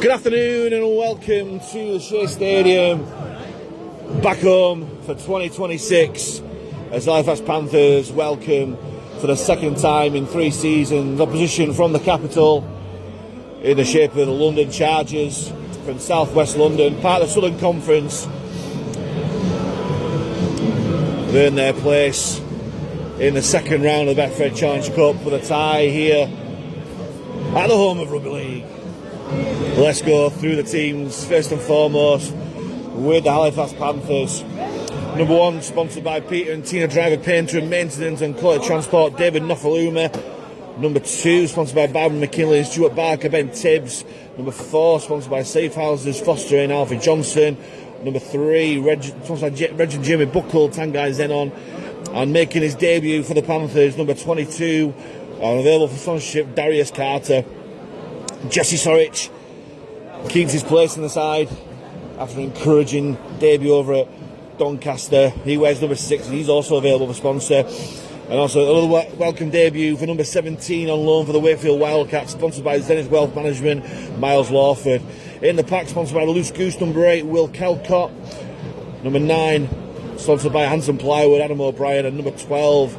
Good afternoon and welcome to the Shay Stadium, back home for 2026 as Halifax Panthers welcome for the second time in 3 seasons opposition from the capital in the shape of the London Chargers from South West London, part of the Southern Conference. They've earned their place in the second round of the Betfred Challenge Cup with a tie here at the home of Rugby League. Let's go through the teams first and foremost with the Halifax Panthers. Number 1, sponsored by Peter and Tina Driver Painter and Maintenance and Quality Transport, David Nofaluma. Number 2, sponsored by Barbara McKinley and Stuart Barker, Ben Tibbs. Number 4, sponsored by Safe Houses, Foster and Alfie Johnson. Number 3, sponsored by Reg and Jimmy Buckle, Tangai Zenon. And making his debut for the Panthers, number 22, available for sponsorship, Darius Carter. Jesse Sorich keeps his place in the side after an encouraging debut over at Doncaster. He wears number 6 and he's also available for sponsor. And also another welcome debut for number 17 on loan for the Wakefield Wildcats, sponsored by Zenith Wealth Management, Miles Lawford. In the pack, sponsored by the Loose Goose, number 8, Will Calcott. Number 9, sponsored by Hanson Plywood, Adam O'Brien. And number 12,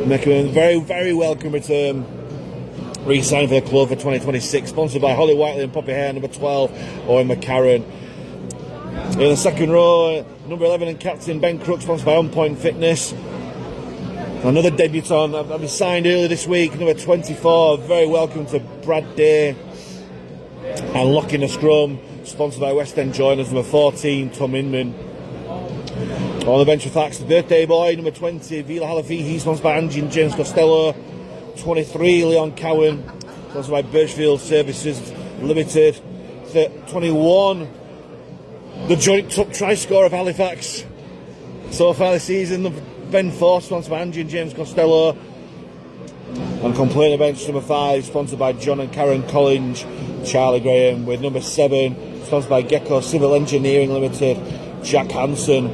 making a very, very welcome return, re-signed for the club for 2026, sponsored by Holly Whiteley and Poppy Hare, number 12, Owen McCarran. In the second row, number 11 and captain Ben Crook, sponsored by On Point Fitness. Another debutant, I've been signed earlier this week, number 24, very welcome to Brad Day. And locking the scrum, sponsored by West End Joiners, number 14, Tom Inman. On the bench with Thax, the birthday boy, number 20, Vila Halafihi, sponsored by Angie and James Costello. 23, Leon Cowan, sponsored by Birchfield Services Limited. 21, the joint top try scorer of Halifax so far this season, Ben Force, sponsored by Angie and James Costello. And completing the bench, number 5, sponsored by John and Karen Collins, Charlie Graham, with number 7, sponsored by Gecko Civil Engineering Limited, Jack Hansen.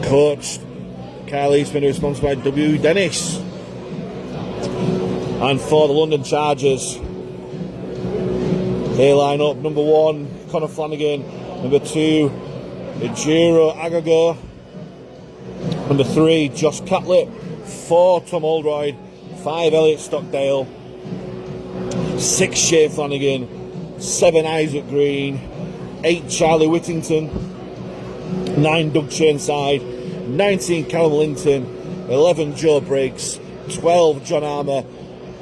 Coach Kyle Eastman, who is sponsored by W. Dennis. And for the London Chargers, they line up number 1, Conor Flanagan. Number 2, Ejiro Agago. Number 3, Josh Catlett. 4, Tom Oldroyd. 5, Elliot Stockdale. 6, Shay Flanagan. 7, Isaac Green. 8, Charlie Whittington. 9, Doug Chainside. 19, Callum Linton. 11, Joe Briggs. 12, John Armour.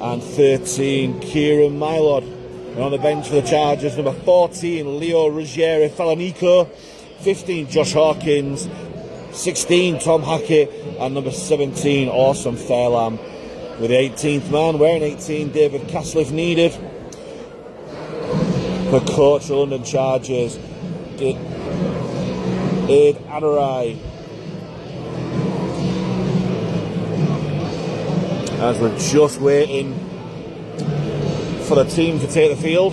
And 13, Kieran Mylod. And on the bench for the Chargers, number 14, Leo Ruggieri Falanico. 15, Josh Hawkins. 16, Tom Hackett. And number 17, Awesome Fairlam. With the 18th man, wearing 18, David Castle if needed. For coach of the London Chargers, Ed Adorai. As we're just waiting for the team to take the field.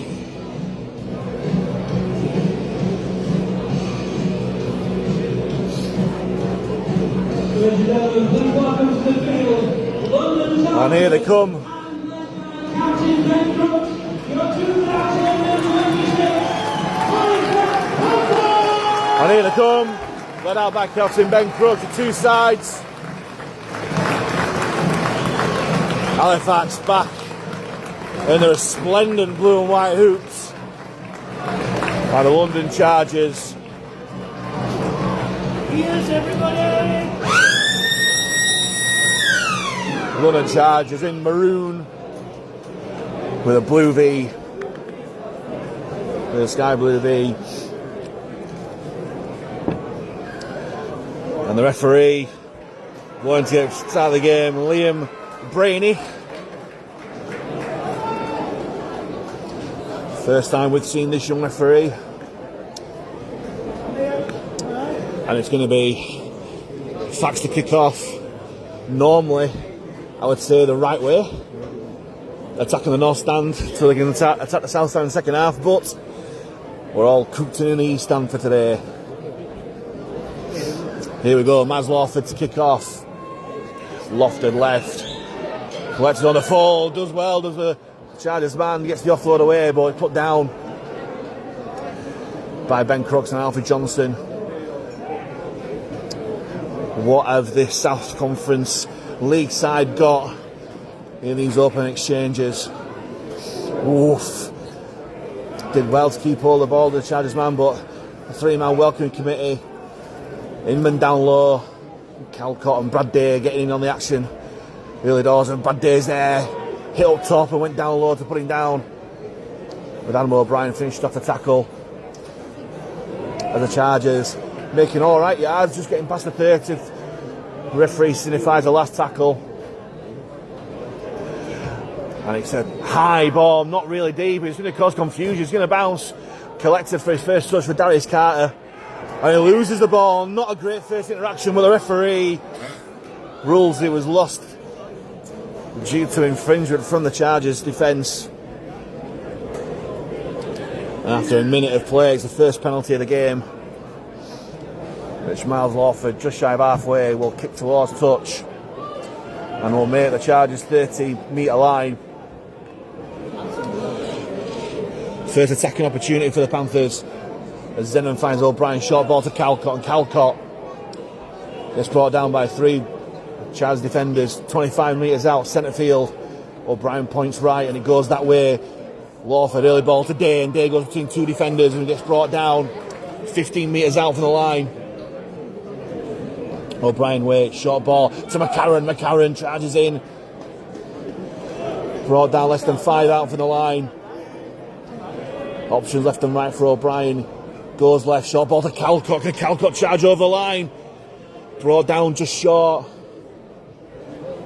And here they come. And here they come. Led out by captain Ben Crook to 2 sides. Halifax back in their resplendent blue and white hoops by the London Chargers. Here's everybody! London Chargers in maroon with a blue V, with a sky blue V. And the referee going to start the game, Liam Brainy. First time we've seen this young referee. And it's going to be Fax to kick off. Normally, I would say the right way. Attacking the north stand so they can attack the south stand in the second half, but we're all cooked in the east stand for today. Here we go, Maz Lawford to kick off. Lofted left. Collected on the fall, does well, does a Chargers man gets the offload away, but it's put down by Ben Crooks and Alfie Johnson. What have the South Conference League side got in these open exchanges? Oof. Did well to keep hold of the ball, the Chargers man, but the three-man welcoming committee, Inman down low, Calcott and Brad Day getting in on the action early doors, and Brad Day's there, hit up top and went down low to put him down, with Adam O'Brien finished off the tackle. As the Chargers making alright yards, just getting past the 30th. Referee signifies the last tackle. And it's a high ball, not really deep, it's going to cause confusion, it's going to bounce. Collected for his first touch for Darius Carter. And he loses the ball, not a great first interaction with the referee. Rules it was lost due to infringement from the Chargers defence. And after a minute of play, it's the first penalty of the game, which Miles Lawford, just shy of halfway, will kick towards touch and will make the Chargers 30-metre line. First attacking opportunity for the Panthers as Zenon finds O'Brien, short ball to Calcott, and Calcott gets brought down by three Chargers defenders, 25 metres out, centre field. O'Brien points right and it goes that way. Lawford, early ball to Day, and Day goes between two defenders and gets brought down 15 metres out from the line. O'Brien waits, short ball to McCarron. McCarron charges in. Brought down less than 5 out from the line. Options left and right for O'Brien. Goes left, short ball to Calcott. Can Calcott charge over the line? Brought down just short.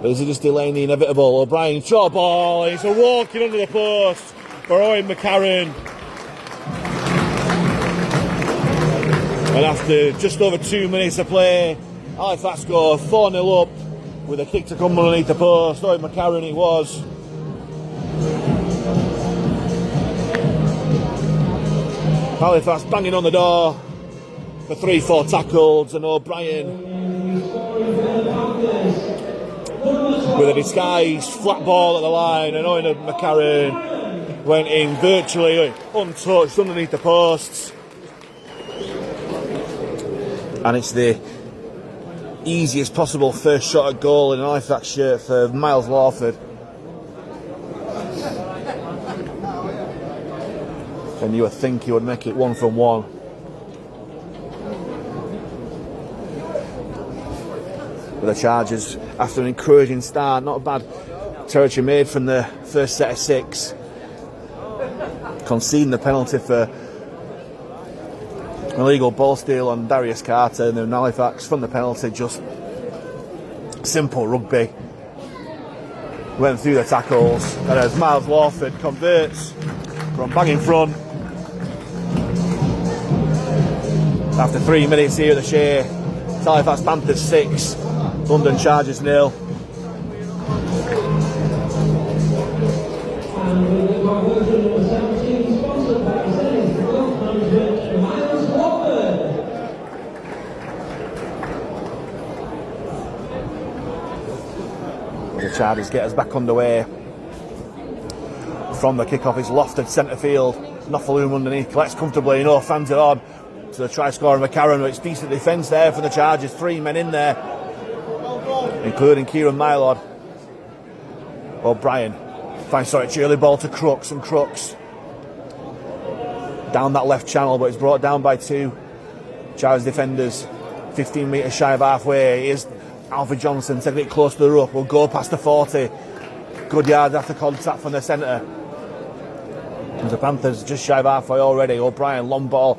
But is he just delaying the inevitable? O'Brien, short ball. It's a walking under the post for Owen McCarron. And after just over 2 minutes of play, Halifax score 4-0 up with a kick to come underneath the post. Owen McCarron it was. Halifax banging on the door for 3-4 tackles, and O'Brien with a disguised flat ball at the line, and Owen McCarron went in virtually untouched underneath the posts. And it's the easiest possible first shot at goal in an Halifax shirt for Miles Lawford. And you would think he would make it 1 from 1. But the Chargers, after an encouraging start, not a bad territory made from the first set of 6, conceding the penalty for illegal ball steal on Darius Carter, and then Halifax from the penalty, just simple rugby. Went through the tackles, and as Miles Lawford converts from bang in front. After 3 minutes here at the Shay, it's Halifax Panthers 6, London Chargers 0. The Chargers get us back underway. From the kick-off is lofted centre field. Nofaloom underneath, collects comfortably, no fans it on to the try scorer McCarron. It's decent defence there for the Chargers, 3 men in there, including Kieran Mylord. O'Brien finds early ball to Crooks, and Crooks down that left channel, but it's brought down by 2 Chargers defenders, 15 metres shy of halfway. Here's Alfie Johnson taking it close to the ruck, will go past the 40. Good yards after contact from the centre. The Panthers just shy of halfway already. O'Brien, long ball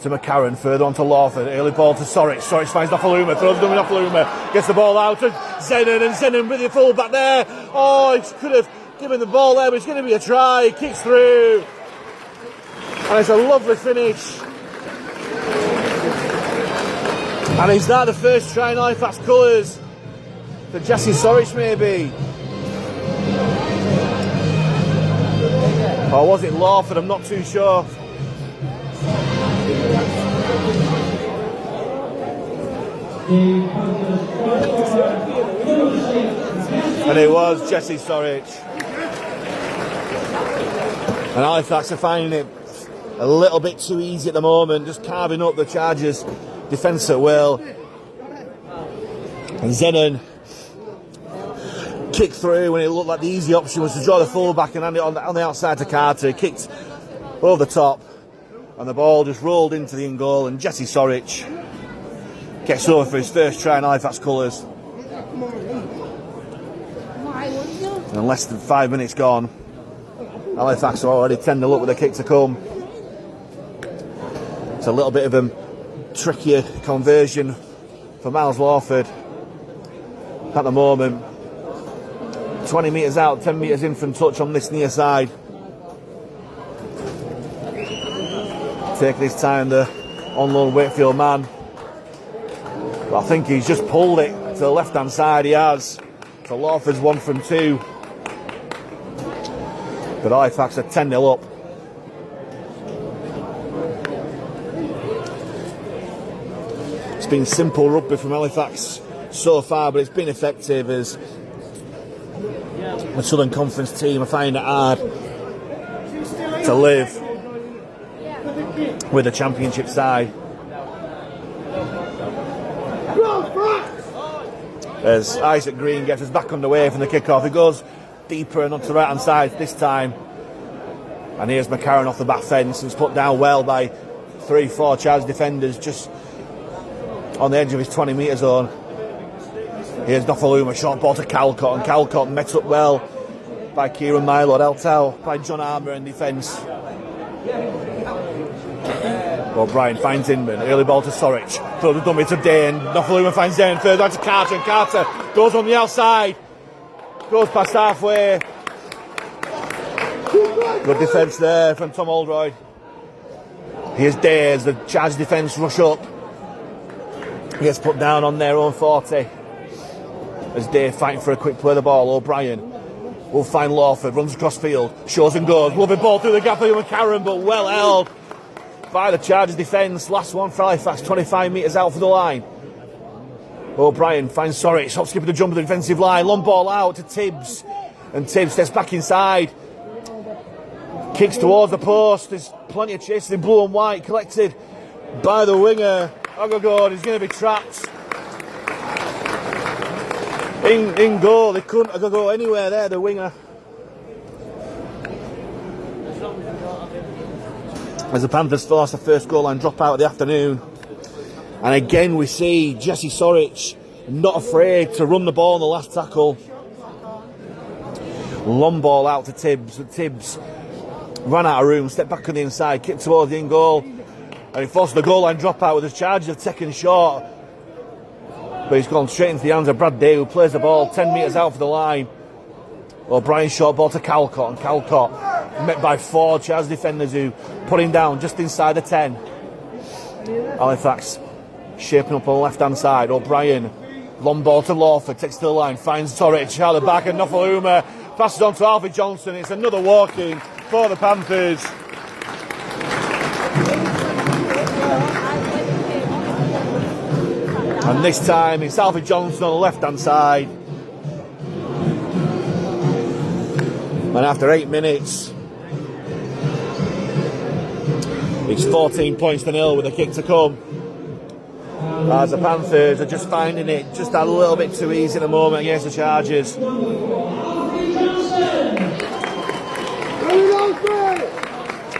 to McCarron, further on to Lawford, early ball to Sorich. Sorich finds Nofaluma, throws them in Nofaluma, gets the ball out to Zenon, and Zenon with the full back there. Oh, he could have given the ball there, but it's going to be a try. He kicks through, and it's a lovely finish. And is that the first try in Halifax colours for Jesse Sorich, maybe? Or was it Lawford? I'm not too sure. And it was Jesse Sorich. And Halifax are finding it a little bit too easy at the moment, just carving up the Chargers' defence at will. And Zenon kicked through when it looked like the easy option was to draw the fullback and hand it on the outside to Carter. He kicked over the top, and the ball just rolled into the in goal. And Jesse Sorich gets over for his first try in Halifax colours. And less than 5 minutes gone, Halifax are already 10-0 up with a kick to come. It's a little bit of a trickier conversion for Miles Lawford at the moment. 20 metres out, 10 metres in from touch on this near side. Taking his time, the on loan Wakefield man. But I think he's just pulled it to the left hand side. He has. So Lawford's 1 from 2. But Halifax are 10-0 up. It's been simple rugby from Halifax so far, but it's been effective as the Southern Conference team are finding it hard to live with the championship side. As Isaac Green gets us back underway from the kick-off, he goes deeper and onto the right-hand side this time. And here's McCarron off the back fence, and it's put down well by 3-4 Chargers defenders just on the edge of his 20-metre zone. Here's Nofaluma, short ball to Calcott, and Calcott met up well by Kieran Milo, held out by John Armour in defence. O'Brien finds Inman, early ball to Sorich, throw the dummy to Dane, Nofaluma finds Dane, third down to Carter, and Carter goes on the outside, goes past halfway. Good defence there from Tom Oldroyd. Here's Day as the Chargers defence rush up. He gets put down on their own 40. As Day fighting for a quick play of the ball, O'Brien will find Lawford, runs across field, shows and goes, lovely ball through the gap for McCarron, but well held by the Chargers defence. Last one for Halifax, 25 metres out for the line. O'Brien finds Sorich, hop skip at the jump of the defensive line, long ball out to Tibbs, and Tibbs steps back inside, kicks towards the post. There's plenty of chases in blue and white collected by the winger. Ogogord is going to be trapped in goal. They couldn't go anywhere there, the winger. As the Panthers force the first goal line drop out of the afternoon. And again we see Jesse Sorich not afraid to run the ball on the last tackle. Long ball out to Tibbs. Tibbs ran out of room, stepped back on the inside, kicked towards the in goal. And he forced the goal line drop out with his Chargers have taken short. But he's gone straight into the hands of Brad Day, who plays the ball 10 metres out for the line. O'Brien short ball to Calcott, and Calcott met by 4 Chargers defenders who put him down just inside the 10. Halifax shaping up on the left hand side. O'Brien, long ball to Lawford, takes to the line, finds Sorich out the back, and Nofaluma passes on to Alfie Johnson. It's another walk-in for the Panthers. And this time it's Alfie Johnson on the left hand side. And after 8 minutes, it's 14 points to 0 with a kick to come. As the Panthers are just finding it just a little bit too easy at the moment against the Chargers. You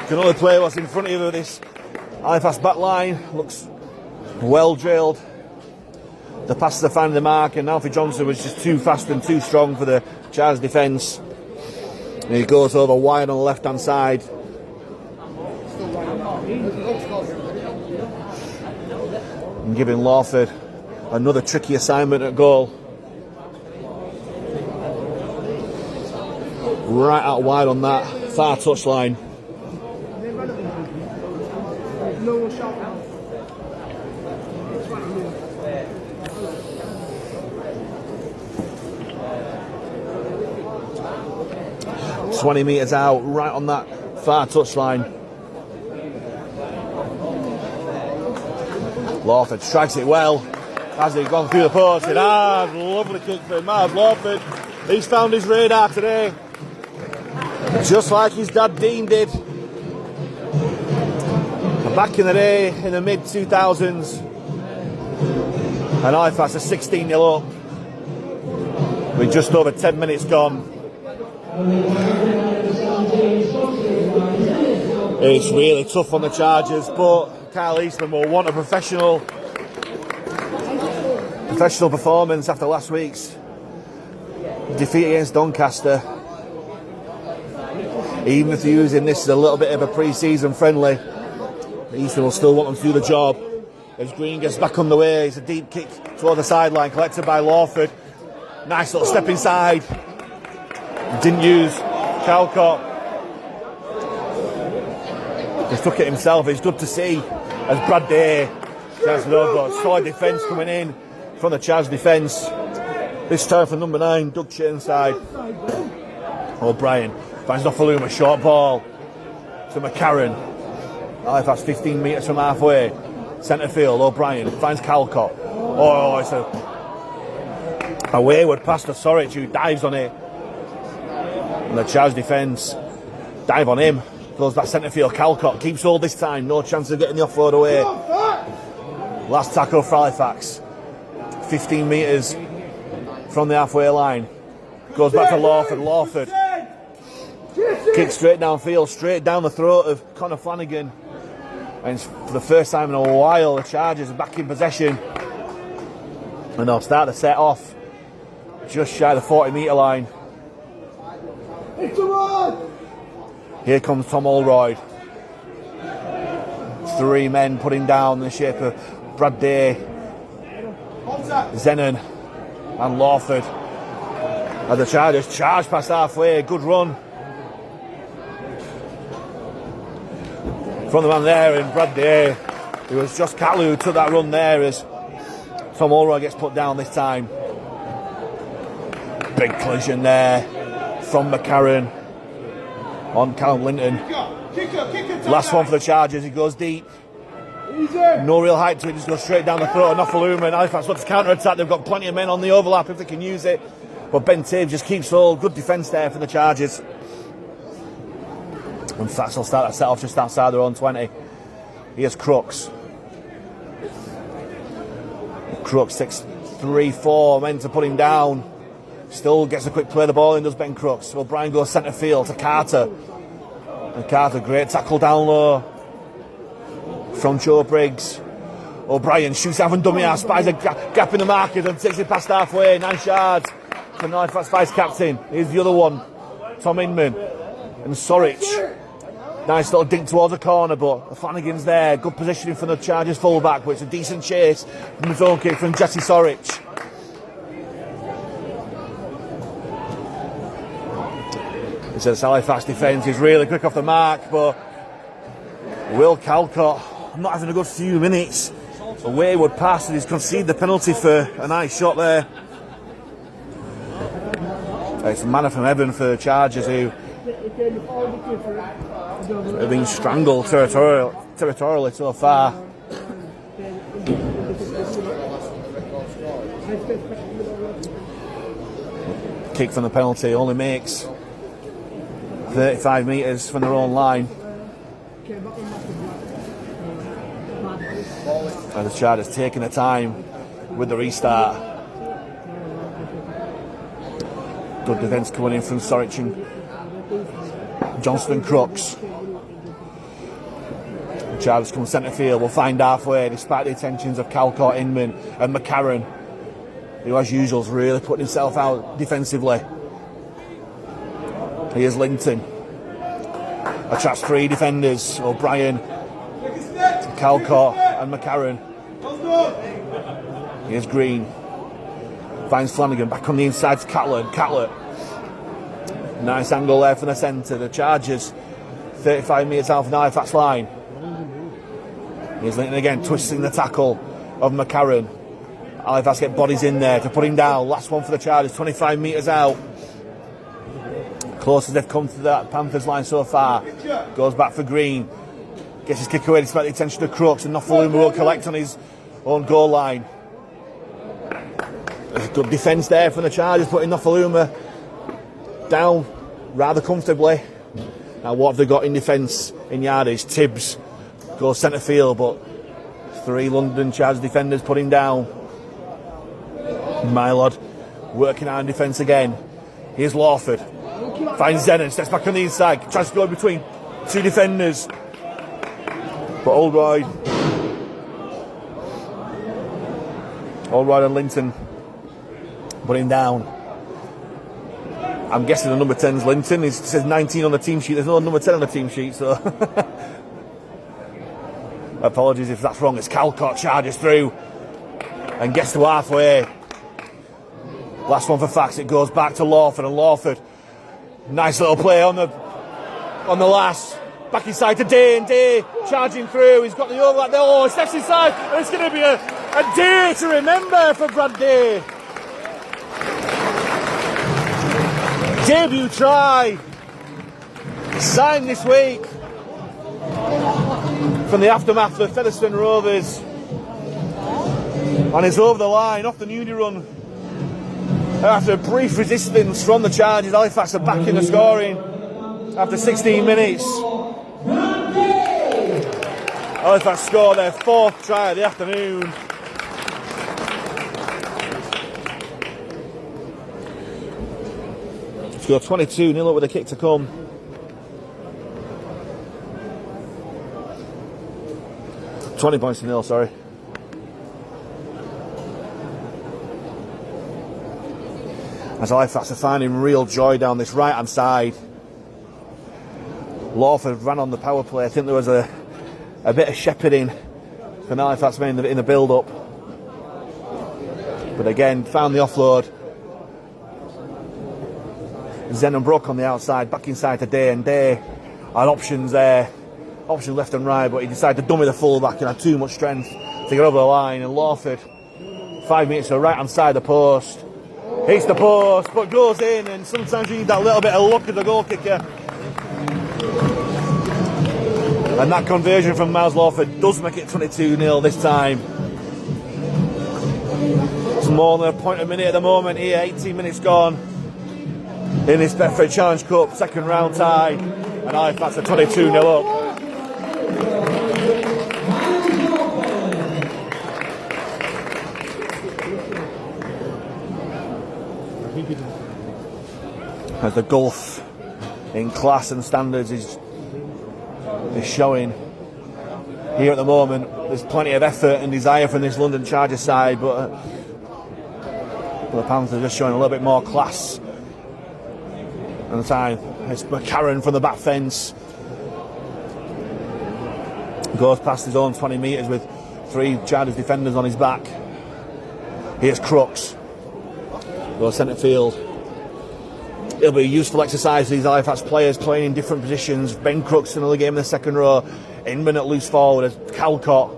can only play what's in front of you with this Halifax back line. Looks well drilled. The passes are finding the mark, and Alfie Johnson was just too fast and too strong for the Chargers defence. And he goes over wide on the left hand side. And giving Lawford another tricky assignment at goal. Right out wide on that far touchline. ...20 metres out, right on that far touchline. Lawford strikes it well as he's gone through the post. Lovely kick for Miles Lawford. He's found his radar today. Just like his dad Dean did. Back in the day, in the mid-2000s. And Halifax are 16-0 up. With just over 10 minutes gone. It's really tough on the Chargers, but Kyle Eastman will want a professional performance after last week's defeat against Doncaster. Even if they're using this as a little bit of a pre-season friendly, Eastman will still want them to do the job. As Green gets back on the way, it's a deep kick toward the sideline, collected by Lawford. Nice little step inside. Didn't use Calcott. He took it himself. It's good to see as Brad Day has got solid defence coming in from the Charge defence. This time for number 9, Doug Chainside. O'Brien finds Nofaluma, short ball to McCarran. Halifax 15 metres from halfway. Centre field, O'Brien finds Calcott. Oh, it's a wayward pass to Sorich, who dives on it. And the Charge defence dive on him. Goes back centre field. Calcott keeps hold this time. No chance of getting the offload away. Last tackle for Halifax. 15 metres from the halfway line. Goes back to Lawford. Lawford kicks straight downfield, straight down the throat of Connor Flanagan. And for the first time in a while, the Chargers are back in possession. And they'll start the set off just shy of the 40-metre line. Here comes Tom Holroyd. 3 men putting down in the shape of Brad Day, Zenon and Lawford. And the Chargers charge past halfway. Good run from the man there, and Brad Day. It was just Catley who took that run there as Tom Holroyd gets put down this time. Big collision there from McCarran on Callum Linton. Last one for the Chargers. He goes deep. No real height to it. Just goes straight down the throat of Nofaluma. And Halifax wants to counter-attack. They've got plenty of men on the overlap if they can use it. But Ben Taves just keeps hold. Good defence there for the Chargers. And Fats will start that set off just outside their own 20. Here's Crooks. Crooks 6-3-4. Men to put him down. Still gets a quick play of the ball in, does Ben Crooks. O'Brien goes centre field to Carter. And Carter, great tackle down low from Joe Briggs. O'Brien shoots out from dummy half, spies a gap in the markers and takes it past halfway. 9 yards for Halifax vice captain. Here's the other one, Tom Inman and Sorich. Nice little dink towards the corner, but Flanagan's there. Good positioning from the Chargers fullback, but it's a decent chase from the zone kick from Jesse Sorich. It says Halifax defence is really quick off the mark, but Will Calcott not having a good few minutes. A wayward pass, and he's conceded the penalty for a nice shot there. It's a manna from heaven for the Chargers, who have been strangled territorially so far. Kick from the penalty only makes 35 metres from their own line. And the Chargers taking the time with the restart. Good defence coming in from Sorich and Johnston and Crooks. The Chargers come centre field. Will find halfway despite the attentions of Calcott, Inman and McCarran, who as usual is really putting himself out defensively. Here's Linton. Attracts 3 defenders. O'Brien, Calcott and McCarran. Here's Green. Finds Flanagan back on the inside to Catlett. Catlett. Nice angle there from the centre. The Chargers 35 metres out from the Halifax line. Here's Linton again, twisting the tackle of McCarran. Halifax get bodies in there to put him down. Last one for the Chargers, 25 metres out. Close as they've come to that Panthers line so far. Goes back for Green. Gets his kick away despite the attention of Crooks, and Nofaluma will collect on his own goal line. There's a good defence there from the Chargers, putting Nofaluma down rather comfortably. Now what have they got in defence in yardage? Tibbs goes centre field, but 3 London Chargers defenders put him down. Mylod working out in defence again. Here's Lawford. Finds Zenon, steps back on the inside, tries to go between 2 defenders. But Oldroyd and Linton put him down. I'm guessing the number 10's Linton. It says 19 on the team sheet. There's no number 10 on the team sheet, so apologies if that's wrong. As Calcott charges through and gets to halfway. Last one for Fax. It goes back to Lawford, and Lawford, nice little play on the last. Back inside to Day, and Day charging through. He's got the overlap there. Oh, steps inside, and it's going to be a day to remember for Brad Day. Debut try signed this week from the aftermath of Featherstone Rovers, and is over the line off the nudie run after a brief resistance from the Chargers. Halifax are back in the scoring after 16 minutes. Halifax score their 4th try of the afternoon. Score 22-0 up with a kick to come. $20 points to 0, sorry. As Halifax are finding real joy down this right-hand side. Lawford ran on the power play. I think there was a bit of shepherding from Halifax men in the build-up. But again, found the offload. Zenon broke on the outside, back inside to Day, and Day had options there. Options left and right, but he decided to dummy the fullback and had too much strength to get over the line. And Lawford, 5 minutes to the right-hand side of the post. Hits the post, but goes in, and sometimes you need that little bit of luck as a goal kicker. And that conversion from Miles Lawford does make it 22-0 this time. It's more than a point a minute at the moment here, 18 minutes gone in this Betfred Challenge Cup, 2nd round tie, and Halifax are 22-0 up. As the gulf in class and standards is showing here at the moment. There's plenty of effort and desire from this London Chargers side, but the Panthers are just showing a little bit more class. And the time it's McCarron from the back fence. Goes past his own 20 metres with 3 Chargers defenders on his back. Here's Crooks. Goes centre field. It'll be a useful exercise for these Halifax players playing in different positions. Ben Crooks another game in the 2nd row. Inman at loose forward as Calcott,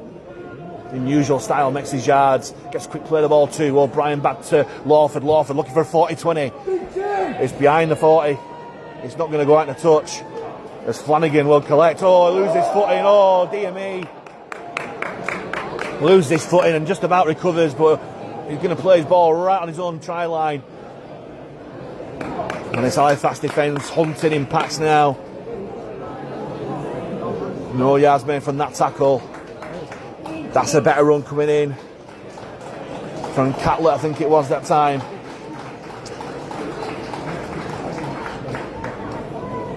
in usual style, makes his yards. Gets a quick play of the ball too. O'Brien back to Lawford. Lawford looking for a 40-20. It's behind the 40. It's not going to go out in a touch. As Flanagan will collect. Oh, loses his footing. Oh, dear me. Loses his footing and just about recovers, but he's going to play his ball right on his own try line. And it's Halifax defence hunting in packs now. No yards made from that tackle. That's a better run coming in from Catlett, I think it was that time.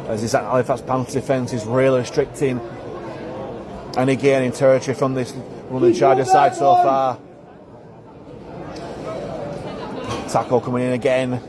As this Halifax Panthers defence is really restricting any gaining territory from this London Chargers side so far. Tackle coming in again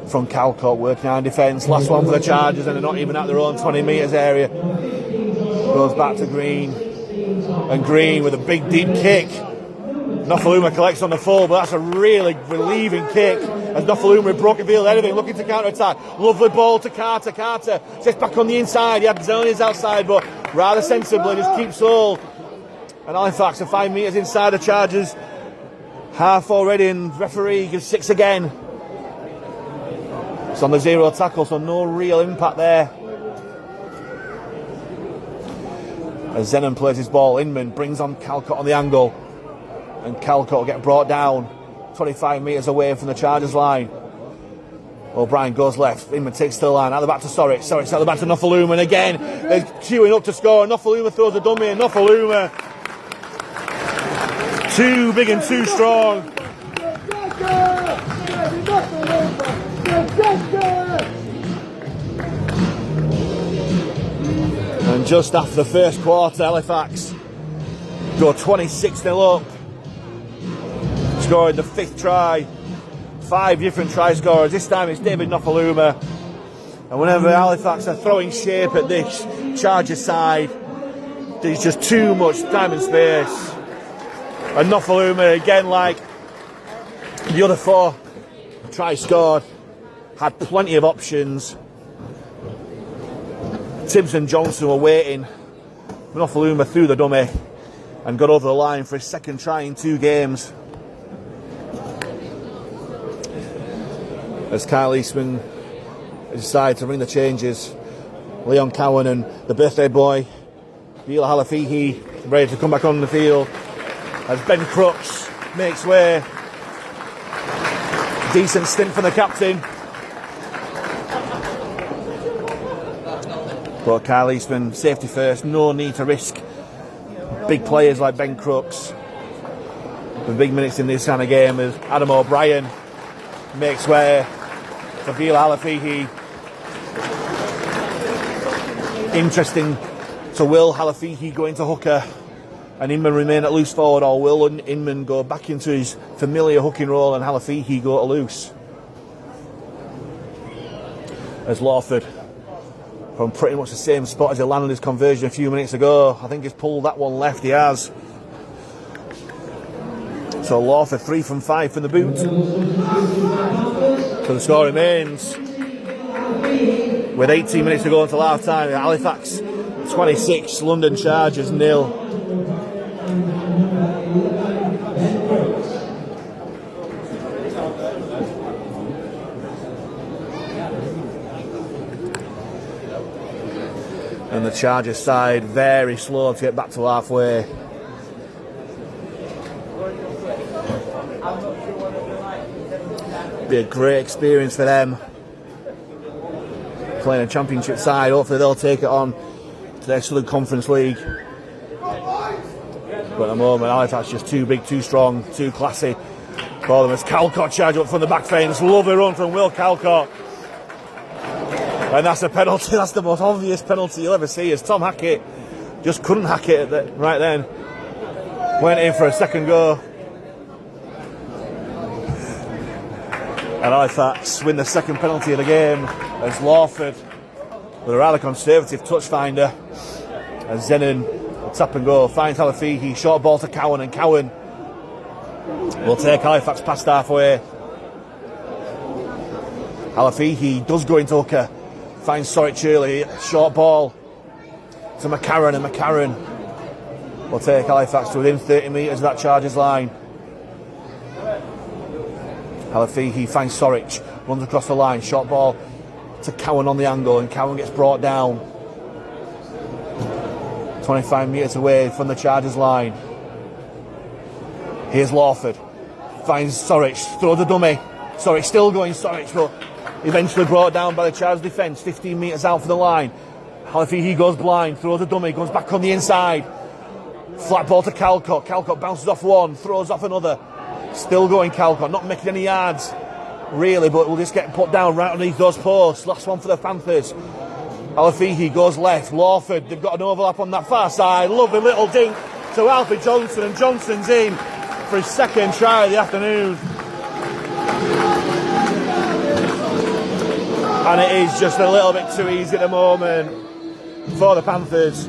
from Calcott, working on defence. Last one for the Chargers, and they're not even at their own 20 metres area. Goes back to Green, and Green with a big deep kick. Nofaluma collects on the full, but that's a really relieving kick as Nofaluma with broken field anything, looking to counter-attack. Lovely ball to Carter. Carter sits back on the inside. He had Zoni's outside, but rather sensibly just keeps hold. And Halifax are 5 metres inside the Chargers. Half already, and referee gives 6 again. It's on the 0 tackle, so no real impact there. As Zenon plays his ball, Inman brings on Calcott on the angle, and Calcott will get brought down 25 metres away from the Chargers line. O'Brien goes left. Inman takes to the line. Out the back to Sorich. Sorich out the back to Nofaluma. And again, they're queuing up to score. Nofaluma throws a dummy. And Nofaluma, too big and too strong. And just after the first quarter, Halifax go 26-0 up. Scoring the 5th try. 5 different try scorers. This time it's David Nofaluma. And whenever Halifax are throwing shape at this Chargers side, there's just too much time and space. And Nofaluma, again, like the other 4 try scored, had plenty of options. Tibbs and Johnson were waiting. Nofaluma threw the dummy and got over the line for his 2nd try in 2 games. As Kyle Eastman decided to ring the changes, Leon Cowan and the birthday boy, Bila Halafihi, ready to come back on the field. As Ben Crooks makes way. Decent stint for the captain. But Kyle Eastman, safety first, no need to risk big players like Ben Crooks. The big minutes in this kind of game as Adam O'Brien makes way for Bila Halafihi. Interesting. So will Halafihi go into hooker and Inman remain at loose forward, or will Inman go back into his familiar hooking role and Halafihi go to loose? As Lawford, from pretty much the same spot as he landed his conversion a few minutes ago, I think he's pulled that one left, he has. So Lawford 3 from 5 from the boot. So the score remains with 18 minutes to go until half time. Halifax 26, London Chargers 0. And the Chargers side very slow to get back to halfway. Be a great experience for them. Playing a championship side, hopefully they'll take it on to their Southern Conference League. But at the moment, Halifax just too big, too strong, too classy for them. As Calcott charge up from the back fence. Lovely run from Will Calcott. And that's a penalty. That's the most obvious penalty you'll ever see, as Tom Hackett just couldn't hack it right then. Went in for a second go. And Halifax win the 2nd penalty of the game as Lawford, with a rather conservative touch finder, as Zenon, tap and go, finds Halafihi, short ball to Cowan, and Cowan will take Halifax past halfway. Halafihi does go into hooker, finds Sorich early, short ball to McCarron, and McCarron will take Halifax to within 30 metres of that Chargers line. Halafihi finds Sorich, runs across the line, short ball to Cowan on the angle, and Cowan gets brought down 25 metres away from the Chargers line. Here's Lawford, finds Sorich, throws the dummy. Sorich still going, Sorich, but eventually brought down by the Chargers defence, 15 metres out for the line. Halafihi goes blind, throws a dummy, goes back on the inside. Flat ball to Calcott. Calcott bounces off one, throws off another. Still going Calcott, not making any yards really, but will just get put down right underneath those posts. Last one for the Panthers. Halafihi goes left. Lawford, they've got an overlap on that far side. Lovely little dink to Alfie Johnson, and Johnson's in for his 2nd try of the afternoon. And it is just a little bit too easy at the moment for the Panthers.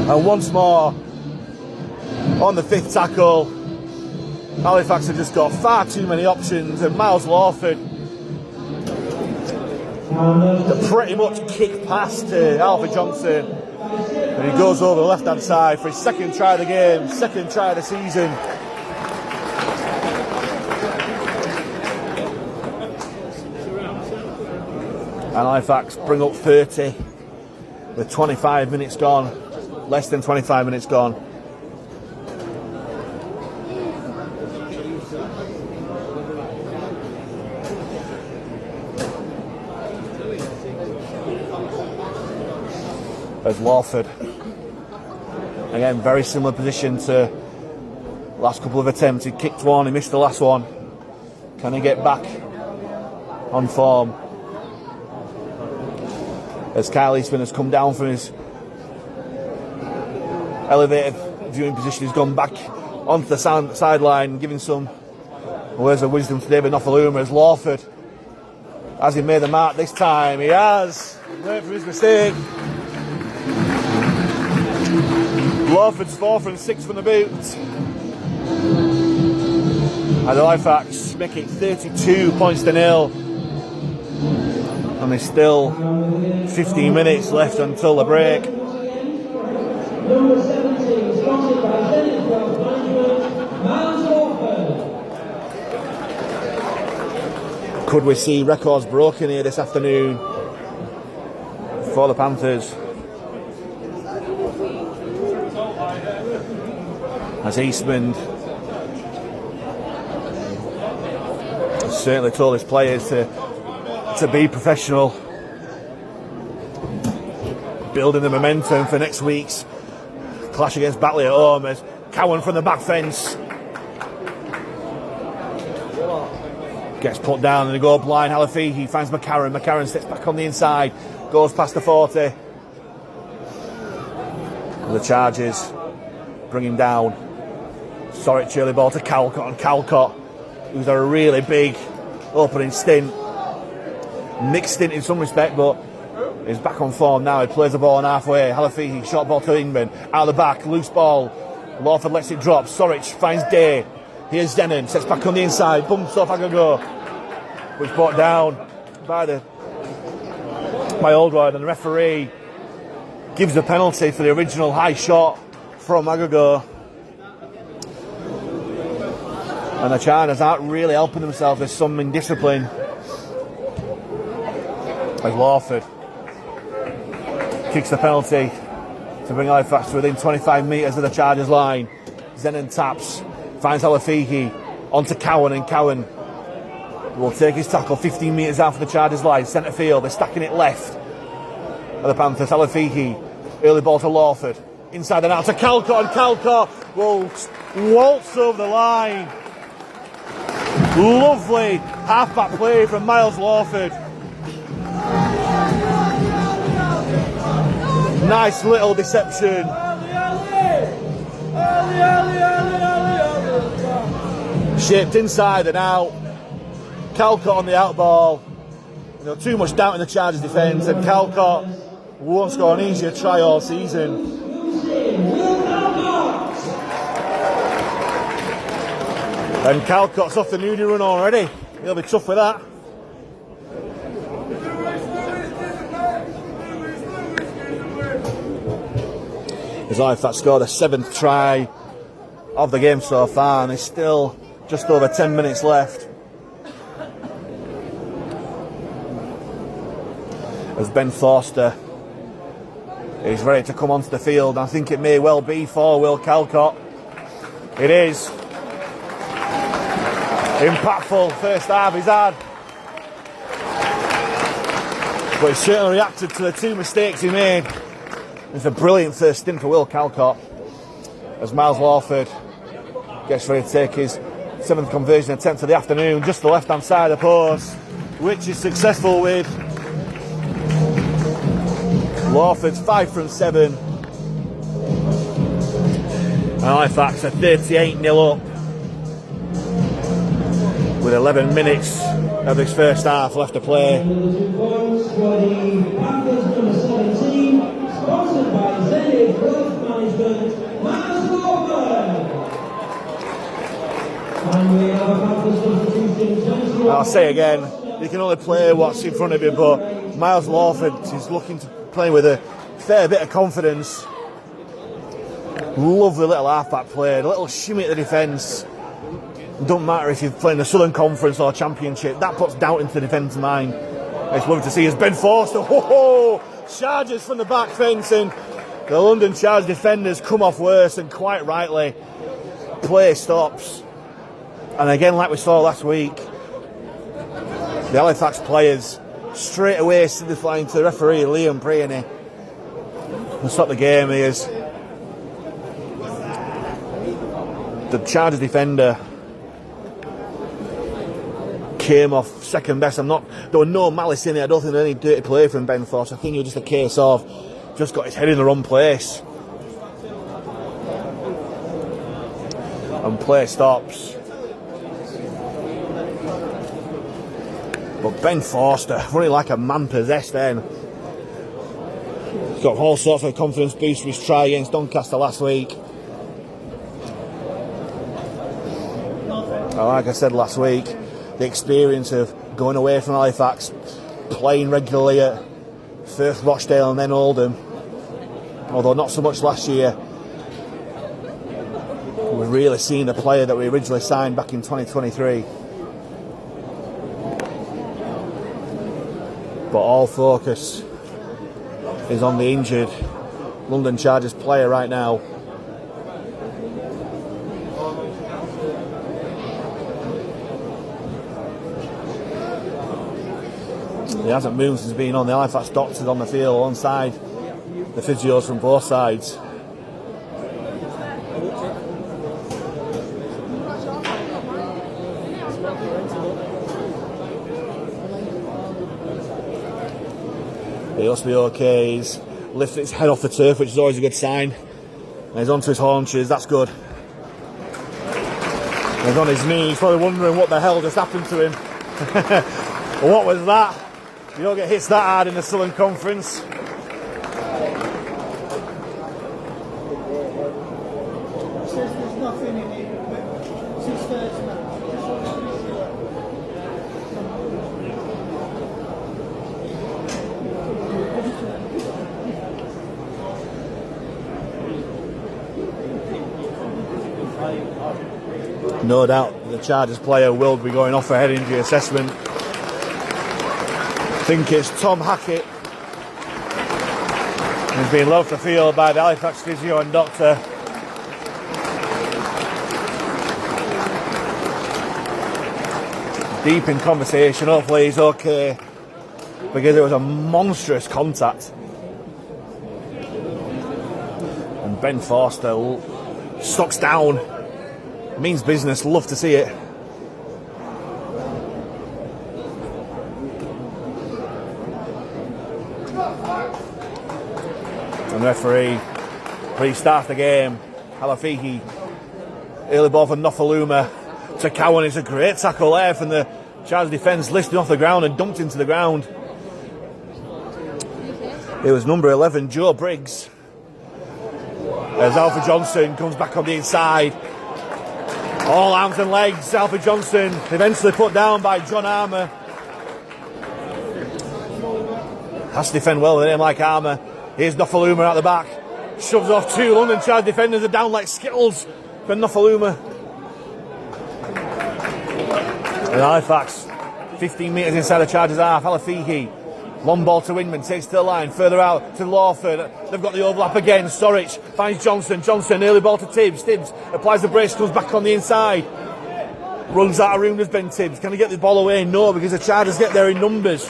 And once more, on the 5th tackle, Halifax have just got far too many options, and Miles Lawford pretty much kick past to Alfie Johnson, and he goes over the left hand side for his 2nd try of the game, 2nd try of the season. And Halifax bring up 30 with 25 minutes gone, less than 25 minutes gone. as Lawford. Again, very similar position to last couple of attempts. He kicked one, he missed the last one. Can he get back on form? As Kyle Eastman has come down from his elevated viewing position, he's gone back onto the sideline, giving some words of wisdom to David Nofaluma as Lawford. Has he made the mark this time? He has. Learned from his mistake. Lawford's 4 from 6 from the boot. And the Halifax make it 32 points to 0. And there's still 15 minutes left until the break. Could we see records broken here this afternoon for the Panthers? As Eastman certainly told his players to be professional, building the momentum for next week's clash against Batley at home. As Cowan from the back fence gets put down and they go blind. Halafihi finds McCarron. McCarron steps back on the inside, goes past the 40. And the Chargers bring him down. Sorich early ball to Calcott, and Calcott, who's a really big opening stint, mixed stint in some respect, but he's back on form now. He plays the ball on halfway. Halafihi, short ball to Ingman, out of the back, loose ball. Lawford lets it drop. Sorich finds Day. Here's Denon, sets back on the inside, bumps off Agago, which brought down by Oldroyd, and the referee gives the penalty for the original high shot from Agago. And the Chargers aren't really helping themselves. There's some indiscipline. As Lawford kicks the penalty to bring Halifax to within 25 metres of the Chargers line. Zenon taps, finds Halafihi onto Cowan, and Cowan will take his tackle 15 metres out for the Chargers line. Centre field, they're stacking it left of the Panthers. Halafihi, early ball to Lawford, inside and out to Calcott, and Calcott will waltz over the line. Lovely half-back play from Miles Lawford. Nice little deception. Shaped inside and out. Calcott on the out ball. Too much doubt in the Chargers defence, and Calcott won't score an easier try all season. And Calcott's off the nudie run already. He'll be tough with that. As Halifax scored a 7th try of the game so far, and there's still just over 10 minutes left. As Ben Forster is ready to come onto the field, I think it may well be for Will Calcott. It is. Impactful first half he's had, but he certainly reacted to the 2 mistakes he made. It's a brilliant first stint for Will Calcott as Miles Lawford gets ready to take his 7th conversion attempt of the afternoon, just the left hand side of the post, which is successful with Lawford's 5 from 7. And Halifax are 38-0 up with 11 minutes of this first half left to play. I'll say again, you can only play what's in front of you, but Miles Lawford is looking to play with a fair bit of confidence. Lovely little half-back play, a little shimmy at the defence. Don't matter if you're playing the Southern Conference or Championship, that puts doubt into the defence mind. It's lovely to see as Ben Forster, charges from the back fence, and the London Charge defenders come off worse, and quite rightly. Play stops, and again, like we saw last week, the Halifax players straight away signifying to the referee Liam Preaney to stop the game is the Chargers defender came off second best. There was no malice in it. I don't think there was any dirty play from Ben Force. I think it was just a case of just got his head in the wrong place. And play stops. But Ben Forster running like a man possessed then. He's got all sorts of confidence boost for his try against Doncaster last week. Like I said last week, the experience of going away from Halifax, playing regularly at first Rochdale and then Oldham, although not so much last year. We're really seeing the player that we originally signed back in 2023. But all focus is on the injured London Chargers player right now. He hasn't moved since being on. The Halifax doctors on the field alongside the physios from both sides. He must be okay. He's lifted his head off the turf, which is always a good sign. And he's onto his haunches. That's good. He's on his knees, probably wondering what the hell just happened to him. What was that? You don't get hits that hard in the Southern Conference. Says there's nothing in it, but since first No doubt the Chargers player will be going off for head injury assessment. I think it's Tom Hackett. He's been led off the field by the Halifax physio and doctor. Deep in conversation, hopefully he's okay, because it was a monstrous contact. And Ben Forster stocks down. Means business, love to see it. And referee restarts the game. Halafiki, early ball from Nofaluma to Cowan. It's a great tackle there from the Chargers defence, lifted off the ground and dumped into the ground. It was number 11, Joe Briggs. As Alfred Johnson comes back on the inside. All arms and legs, Alfred Johnson eventually put down by John Armour. Has to defend well with him like Armour. Here's Nofaluma at the back. Shoves off two London Chargers defenders, are down like Skittles for Nofaluma. And Halifax, 15 metres inside the Chargers half. Alafihi, long ball to Windman, takes to the line, further out to Lawford. They've got the overlap again. Storich finds Johnson. Johnson, early ball to Tibbs. Tibbs applies the brace, comes back on the inside. Runs out of room, does Ben Tibbs. Can he get the ball away? No, because the Chargers get there in numbers.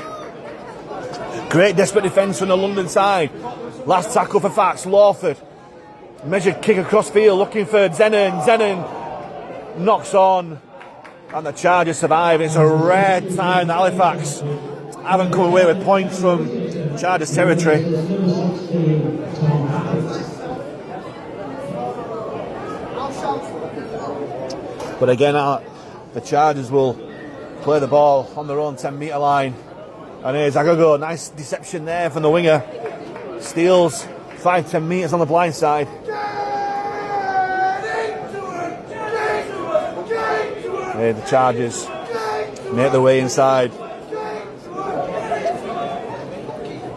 Great desperate defence from the London side. Last tackle for Fax. Lawford. Measured kick across field, looking for Zenon. Zenon knocks on. And the Chargers survive. It's a rare time that Halifax haven't come away with points from Chargers territory. But again, the Chargers will play the ball on their own 10-metre line. And here's Agogo. Nice deception there from the winger. Steals 5-10 metres on the blind side. Here the Chargers make their way inside.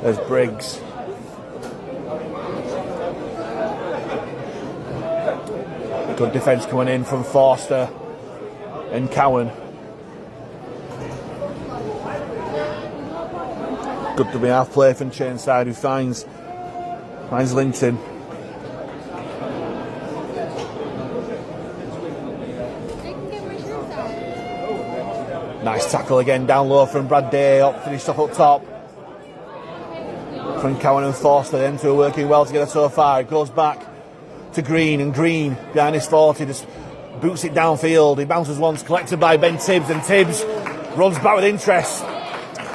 There's Briggs. Good defence coming in from Forster and Cowan. Good to be half play from Chainside, who finds Linton. Nice tackle again down low from Brad Day, finished off up top. from Cowan and Forster. Them two are working well together so far. It goes back to Green, and Green behind his 40 just boots it downfield. He bounces once, collected by Ben Tibbs, and Tibbs runs back with interest.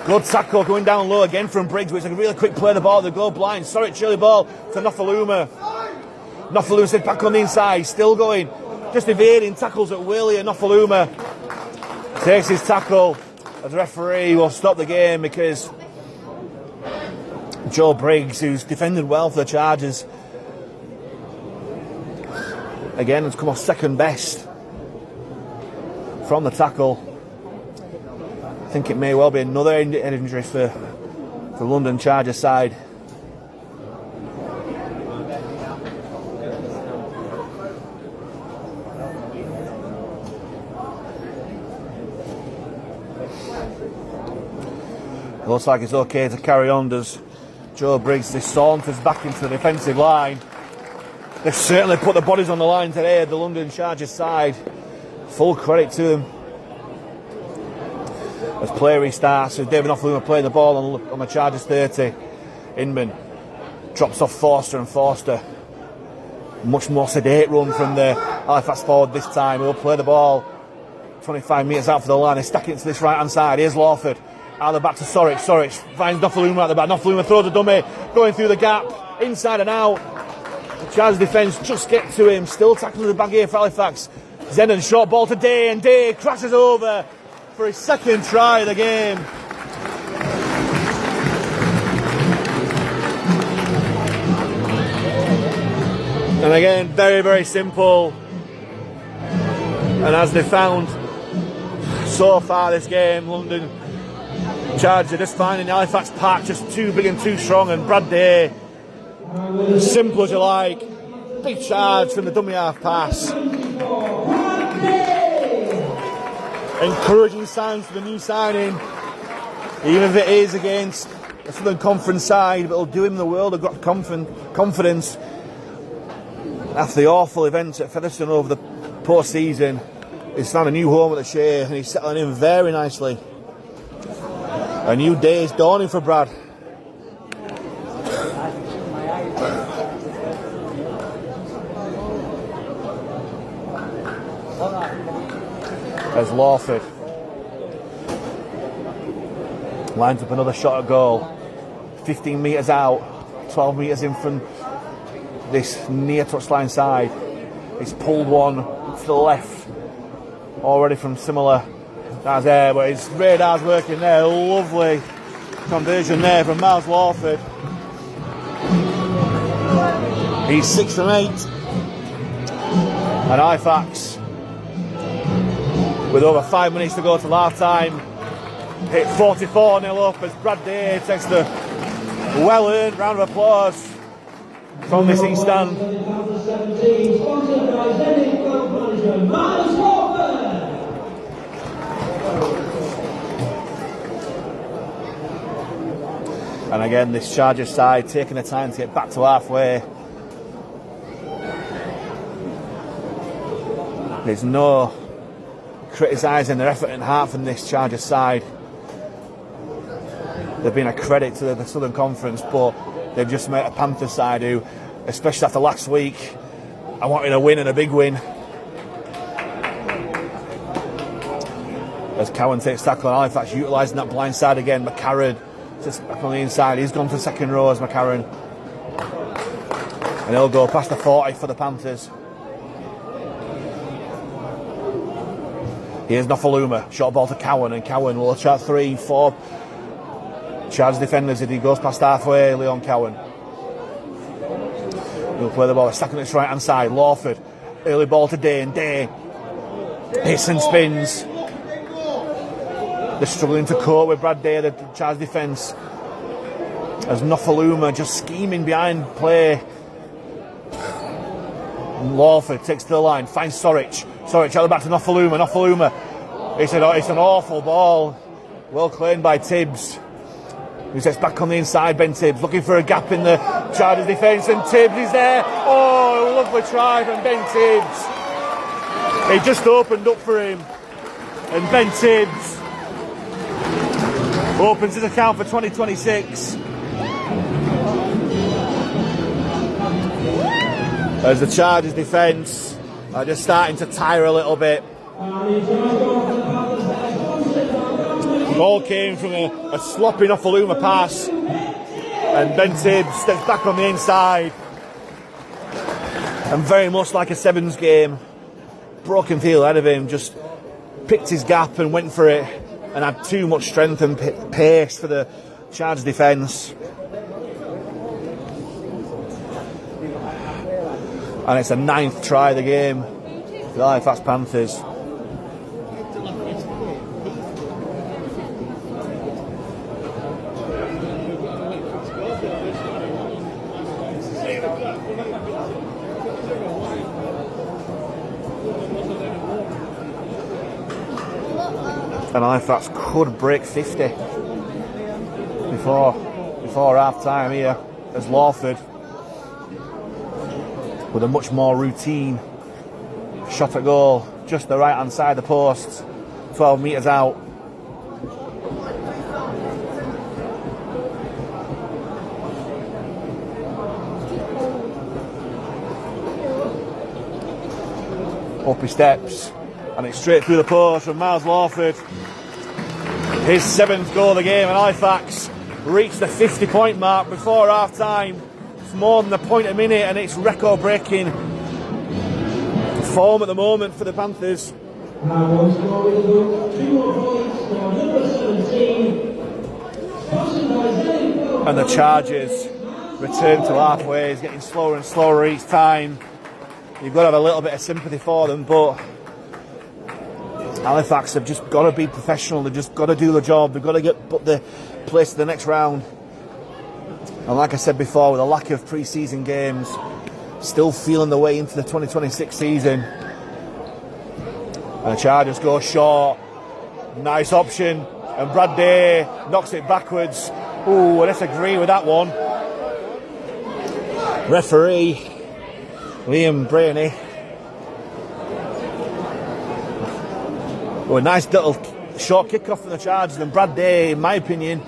Good tackle going down low again from Briggs, which is a really quick play of the ball. They go blind. Sorry, chilly ball to Nofaluma. Nofaluma said back on the inside, still going, just evading tackles at Willie, and Nofaluma takes his tackle as the referee will stop the game because Joe Briggs, who's defended well for the Chargers, again has come off second best from the tackle. I think it may well be another head injury for London Chargers side. It looks like it's okay to carry on as Joe Briggs saunters back into the defensive line. They've certainly put the bodies on the line today, the London Chargers side. Full credit to them. As play restarts, with David Nofaluma playing the ball on the Chargers 30. Inman drops off Forster, and Forster, much more sedate run from the Halifax forward this time. He'll play the ball 25 metres out for the line. He's stacking it to this right hand side. Here's Lawford. Out the back to Sorich. Sorich finds Nofaluma at the back. Nofaluma throws a dummy, going through the gap, inside and out. The Chargers defence just get to him. Still tackling the back here for Halifax. Zenon, short ball to Day, and Day crashes over for his second try of the game. And again, very, very simple. And as they found so far this game, London Chargers are just finding Halifax Park just too big and too strong, and Brad Day, simple as you like, big charge from the dummy half pass. Encouraging signs for the new signing, even if it is against a Southern Conference side, but it'll do him the world. They've got confidence after the awful events at Featherstone over the post-season. He's found a new home at the Shay, and he's settling in very nicely. A new day is dawning for Brad. As Lawford lines up another shot at goal. 15 metres out, 12 metres in from this near touchline side. He's pulled one to the left already from similar. That's there, but his radar's working there. Lovely conversion there from Miles Lawford. He's 6 from 8. And Halifax, with over 5 minutes to go to half time, hit 44-0 up as Brad Day takes the well-earned round of applause from this East Stand. And again, this Chargers side taking the time to get back to halfway. There's no criticising their effort and heart from this Chargers side. They've been a credit to the Southern Conference, but they've just met a Panthers side who, especially after last week, I wanted a win and a big win. As Cowan takes tackle on Halifax, utilising that blind side again. McCarran just back on the inside. He's gone to the second row as McCarran. And he'll go past the 40 for the Panthers. Here's Nofaluma. Short ball to Cowan, and Cowan will chat 3-4 Chargers defenders if he goes past halfway. Leon Cowan. He'll play the ball. Stacking its right hand side. Lawford. Early ball to Day, and Day hits and spins. They're struggling to cope with Brad Day, the Chargers defence, as Nofaluma just scheming behind play. Lawford takes to the line, finds Sorich. Sorich out the back to Nofaluma. Nofaluma. It's an awful ball. Well claimed by Tibbs. He sets back on the inside, Ben Tibbs, looking for a gap in the Chargers defence, and Tibbs is there. Oh, lovely try from Ben Tibbs. He just opened up for him, and Ben Tibbs opens his account for 2026. as the Chargers defence are just starting to tire a little bit. Ball came from a sloppy Nofaluma pass, and Ben Tibbs steps back on the inside, and very much like a sevens game, broken field ahead of him, just picked his gap and went for it, and had too much strength and pace for the Chargers defence. And it's a 9th try of the game for the Halifax Panthers. And Halifax could break 50 before half time here, as Lawford, with a much more routine shot at goal, just the right hand side of the post, 12 metres out. Up he steps, and it's straight through the post from Miles Lawford. His 7th goal of the game, and Halifax reached the 50-point mark before half time. It's more than a point a minute, and it's record breaking form at the moment for the Panthers. And the Chargers return to halfway. It's getting slower and slower each time. You've got to have a little bit of sympathy for them, but Halifax have just got to be professional. They've just got to do the job. They've got to put the place to the next round. And like I said before, with a lack of pre-season games, still feeling the way into the 2026 season. And the Chargers go short. Nice option. And Brad Day knocks it backwards. Ooh, let's agree with that one. Referee Liam Brainey. Oh, a nice little short kick-off from the Chargers, and Brad Day, in my opinion,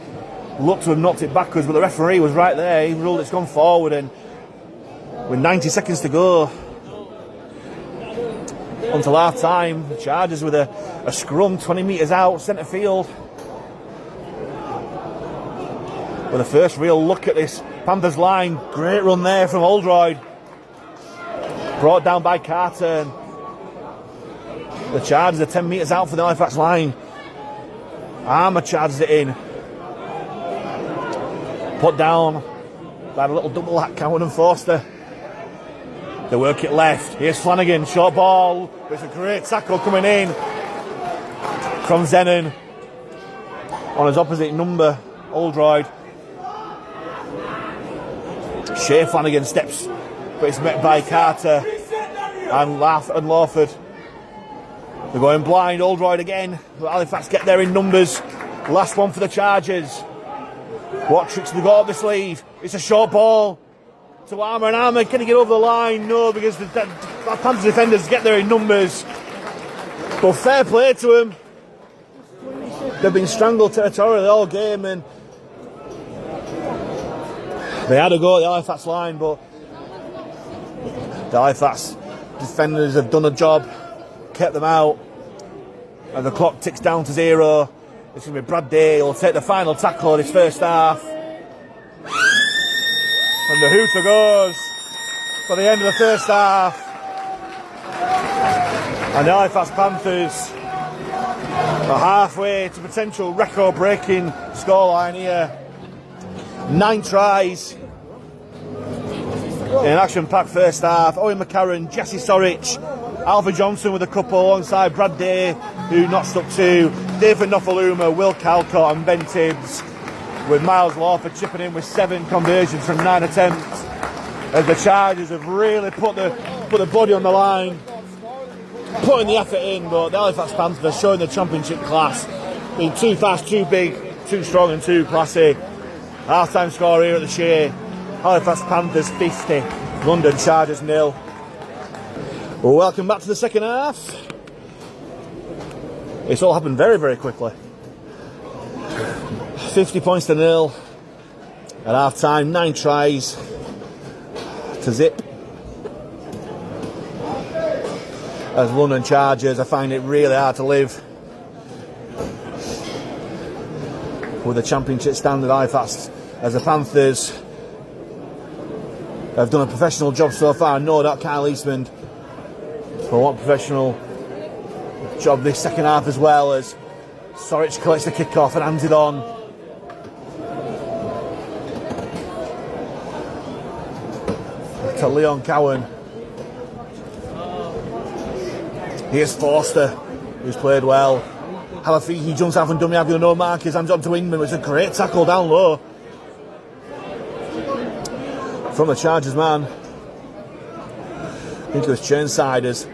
looked to have knocked it backwards, but the referee was right there. He ruled it's gone forward, and with 90 seconds to go until half time, the Chargers with a scrum 20 metres out, centre field. With the first real look at this Panthers line. Great run there from Oldroyd. Brought down by Carter. And the Chargers are 10 metres out for the Halifax line. Armour charges it in. Put down by a little double hat, Cowan and Forster. They work it left. Here's Flanagan, short ball. It's a great tackle coming in from Zenon on his opposite number, Oldroyd. Shay Flanagan steps, but it's met by Carter and Lawford. They're going blind, Oldroyd again, but Halifax get there in numbers. Last one for the Chargers. What tricks have they got up the sleeve? It's a short ball to Armour, and Armour, can he get over the line? No, because the Panthers defenders get there in numbers. But fair play to them. They've been strangled territorially all game, and they had a go at the Halifax line, but the Halifax defenders have done a job, kept them out, and the clock ticks down to 0. It's going to be Brad Day. He'll take the final tackle of his first half. And the hooter goes for the end of the first half. And the Halifax Panthers are halfway to potential record-breaking scoreline here. 9 tries in an action-packed first half. Owen McCarron, Jesse Sorich, Alfie Johnson with a couple alongside Brad Day, who notched up 2. David Nofaluma, Will Calcott and Ben Tibbs, with Miles Lawford chipping in with 7 conversions from 9 attempts. As the Chargers have really put the body on the line, putting the effort in, but the Halifax Panthers are showing the championship class, being too fast, too big, too strong and too classy. Half-time score here at the Shay. Halifax Panthers 50, London Chargers 0. Well, welcome back to the second half. It's all happened very, very quickly. 50 points to 0 at half-time, 9 tries to zip. as London Chargers. I find it really hard to live with a championship standard Halifax, as the Panthers have done a professional job so far. No doubt Kyle Eastman for one professional job this second half, as well as Sorich collects the kick-off and hands it on. To Leon Cowan. Here's Forster, who's played well. Halafihi jumps out from dummy having no markers, hands on to Ingman, which is a great tackle down low from the Chargers man. I think it was Churnside as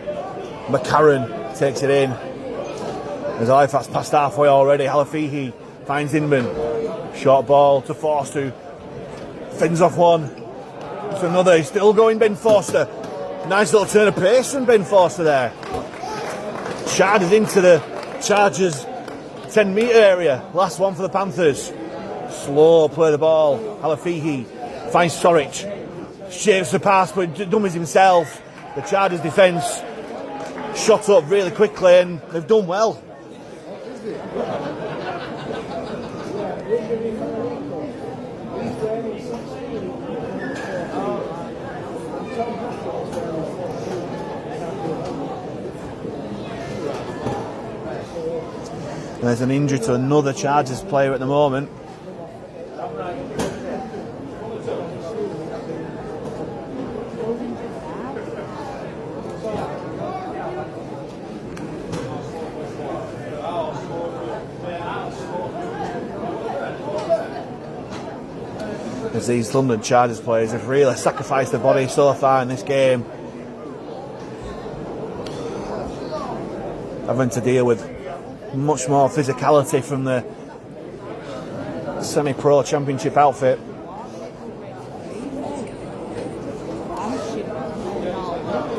McCarron takes it in. As Halifax past halfway already. Halafihi finds Inman. Short ball to Forster, who fends off one. It's another. He's still going, Ben Forster. Nice little turn of pace from Ben Forster there. Chargers into the Chargers 10-metre area. Last one for the Panthers. Slow play the ball. Halafihi finds Sorich. Shaves the pass, but dummies himself. The Chargers defence shot up really quickly, and they've done well. There's an injury to another Chargers player at the moment. As these London Chargers players have really sacrificed their body so far in this game, having to deal with much more physicality from the semi-pro championship outfit.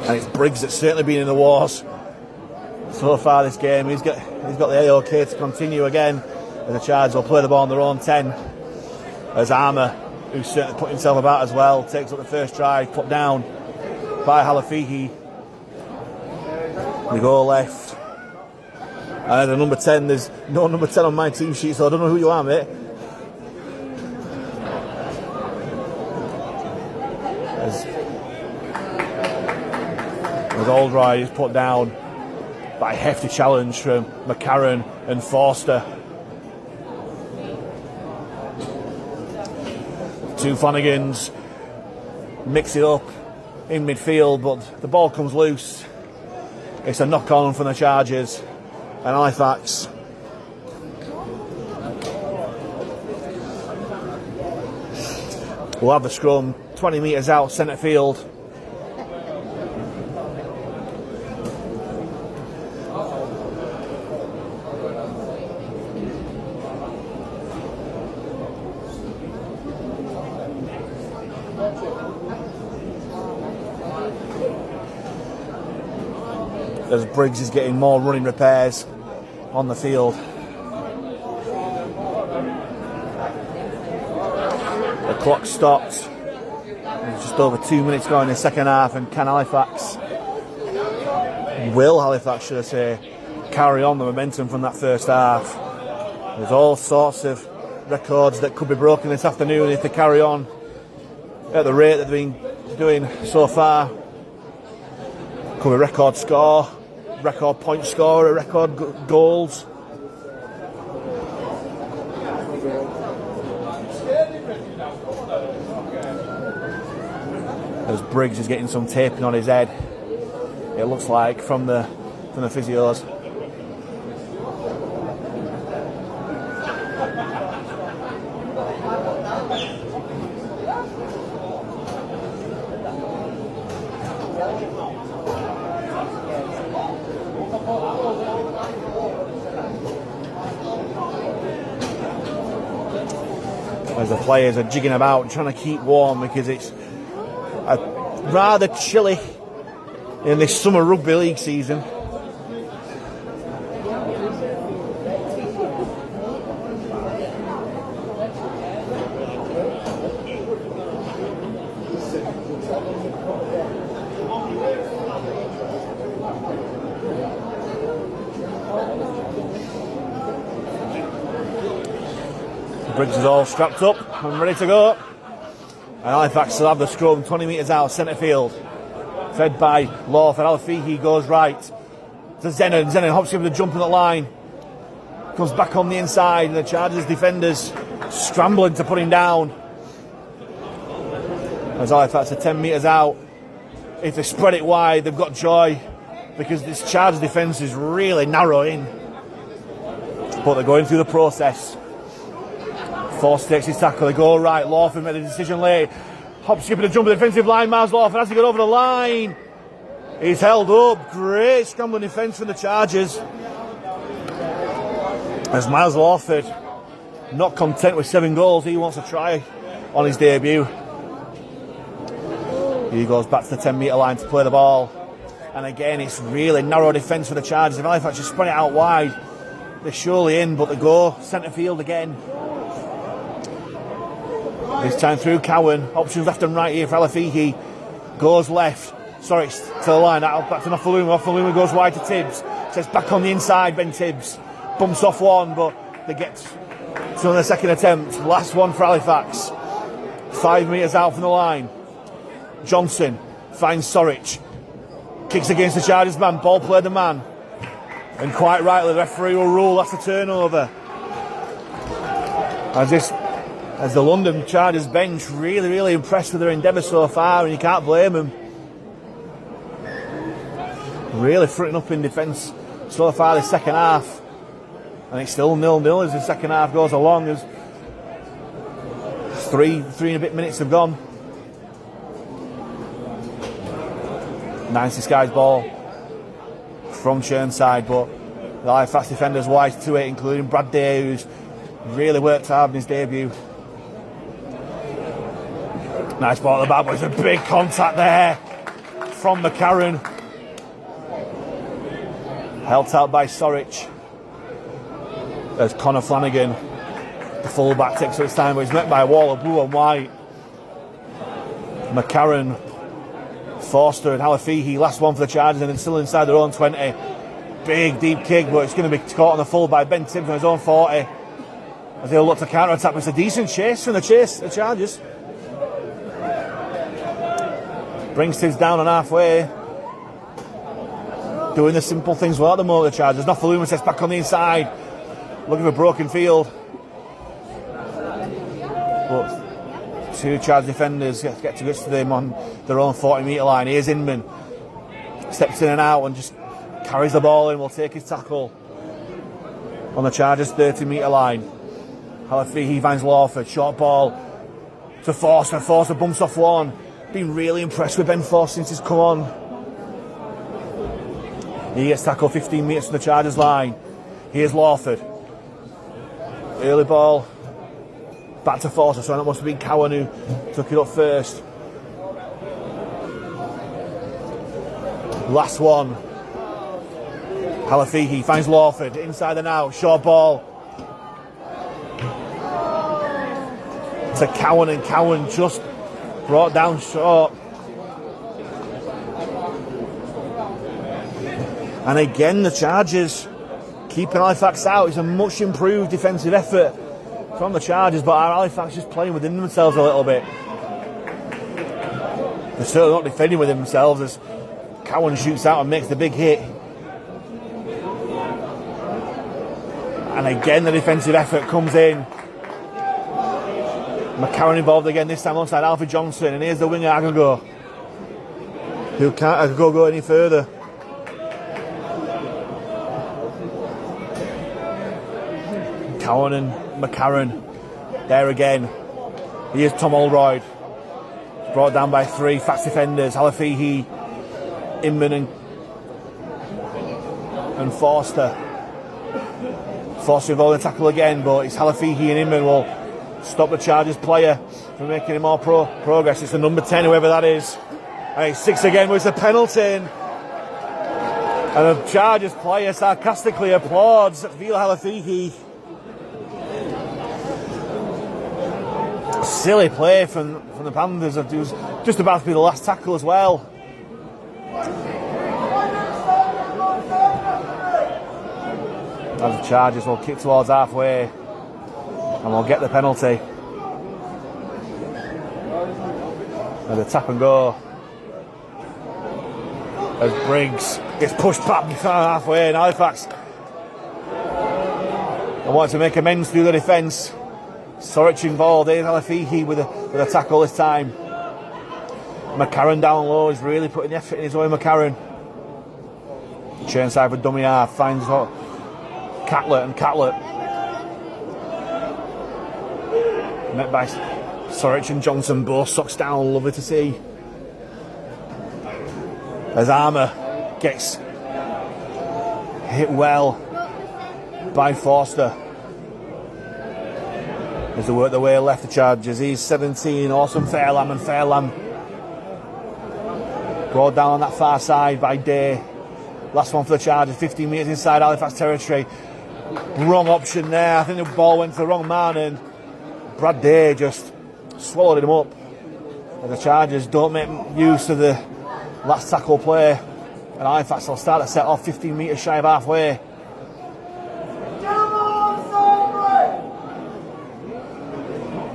And it's Briggs that's certainly been in the wars so far this game. He's got the AOK to continue again, as the Chargers will play the ball on their own 10. As Armour, who's certainly put himself about as well, takes up the first try, put down by Halafihi. They go left. And the number 10, there's no number 10 on my team sheet, so I don't know who you are, mate. As Aldroy is put down by a hefty challenge from McCarron and Forster. Two Flanagans mix it up in midfield, but the ball comes loose. It's a knock-on from the Chargers. And Halifax will have the scrum 20 metres out centre field. As Briggs is getting more running repairs on the field. The clock stopped. There's just over 2 minutes going in the second half, and will Halifax, should I say, carry on the momentum from that first half? There's all sorts of records that could be broken this afternoon if they carry on at the rate that they've been doing so far. Could be record score, record point scorer, record goals. As Briggs is getting some taping on his head, it looks like from the physios. As the players are jigging about trying to keep warm, because it's rather chilly in this summer rugby league season. Briggs is all strapped up and ready to go. And Halifax will have the scrum 20 metres out, centre field. Fed by Lawford. Alafihi goes right to Zenon. Zenon hops over the jump on the line. Comes back on the inside, and the Chargers defenders scrambling to put him down. As Halifax are 10 metres out. If they spread it wide, they've got joy, because this Chargers defence is really narrow in. But they're going through the process. Force takes his tackle, they go right. Lawford made the decision late. Hop skipping the jump of the defensive line. Miles Lawford has to get over the line. He's held up. Great scrambling defence from the Chargers. As Miles Lawford, not content with 7 goals, he wants to try on his debut. He goes back to the 10 metre line to play the ball. And again, it's really narrow defence for the Chargers. If Halifax just spread it out wide, they're surely in, but they go centre field again. This time through Cowan. Options left and right here for Alafihi. Goes left. Sorry, to the line. Back to Nofaluma. Nofaluma goes wide to Tibbs. Says back on the inside, Ben Tibbs. Bumps off one, but they get to the second attempt. Last one for Halifax. 5 metres out from the line. Johnson finds Sorich. Kicks against the Chargers man. Ball played the man. And quite rightly, the referee will rule that's a turnover. As the London Chargers bench really impressed with their endeavour so far, and you can't blame them. Really fronting up in defence so far this second half. And it's still 0-0 as the second half goes along, as three and a bit minutes have gone. Nice disguised ball from Churnside, but the Halifax defenders wise to it, including Brad Day, who's really worked hard in his debut. Nice ball at the back, but it's a big contact there from McCarron. Held out by Sorich. There's Connor Flanagan, the full-back, takes up his time, but he's met by a wall of blue and white. McCarron, Forster and Alafihi, last one for the Chargers, and then still inside their own 20. Big, deep kick, but it's going to be caught on the full by Ben Tibbs on his own 40. As they'll look to counter-attack, but it's a decent chase from the Chargers. Brings Tibbs down on halfway. Doing the simple things well at the moment, the Chargers. Nofaluma sets back on the inside. Looking for broken field. But 2 Chargers defenders get to grips with him on their own 40 metre line. Here's Inman. Steps in and out and just carries the ball in. Will take his tackle on the Chargers 30 metre line. Halafihi finds Lawford. Short ball to Forster. Forster bumps off one. Been really impressed with Ben Forster since he's come on. He gets tackled 15 metres from the Chargers line. Here's Lawford. Early ball. Back to Forster, so that must have been Cowan who took it up first. Last one. Halafihi finds Lawford. Inside and out. Short ball. To Cowan, and Cowan just brought down short. And again, the Chargers keeping Halifax out. It's a much improved defensive effort from the Chargers, but our Halifax just playing within themselves a little bit. They're certainly not defending within themselves as Cowan shoots out and makes the big hit. And again, the defensive effort comes in. McCarron involved again, this time alongside Alfie Johnson, and here's the winger Agago, who can't go any further. Cowan and McCarron there again. Here's Tom Holroyd, brought down by 3 fast defenders. Halafihi, Inman and Forster. Forster involved in the tackle again, but it's Halafihi and Inman will stop the Chargers player from making any more progress. It's the number 10, whoever that is. And it's 6 again, but it's a penalty. And the Chargers player sarcastically applauds Vila Halafihi. Silly play from the Panthers. It was just about to be the last tackle as well. As the Chargers will kick towards halfway. And we'll get the penalty. And the tap and go. As Briggs gets pushed back halfway, and Halifax want to make amends through the defence. Soric involved, Aidan Alafihi with a tackle this time. McCarron down low is really putting the effort in his way. McCarron. Chain side for dummy half, finds Catlett, and Catlett met by Soric and Johnson, both socks down, lovely to see. As Armour gets hit well by Forster. As they work their way left the charges, he's 17, awesome Fairlam, and Fairlam brought down on that far side by Day. Last one for the Chargers, 15 metres inside Halifax territory. Wrong option there. I think the ball went to the wrong man, and Brad Day just swallowed him up. And the Chargers don't make use of the last tackle play, and Halifax will start to set off 15 metres shy of halfway.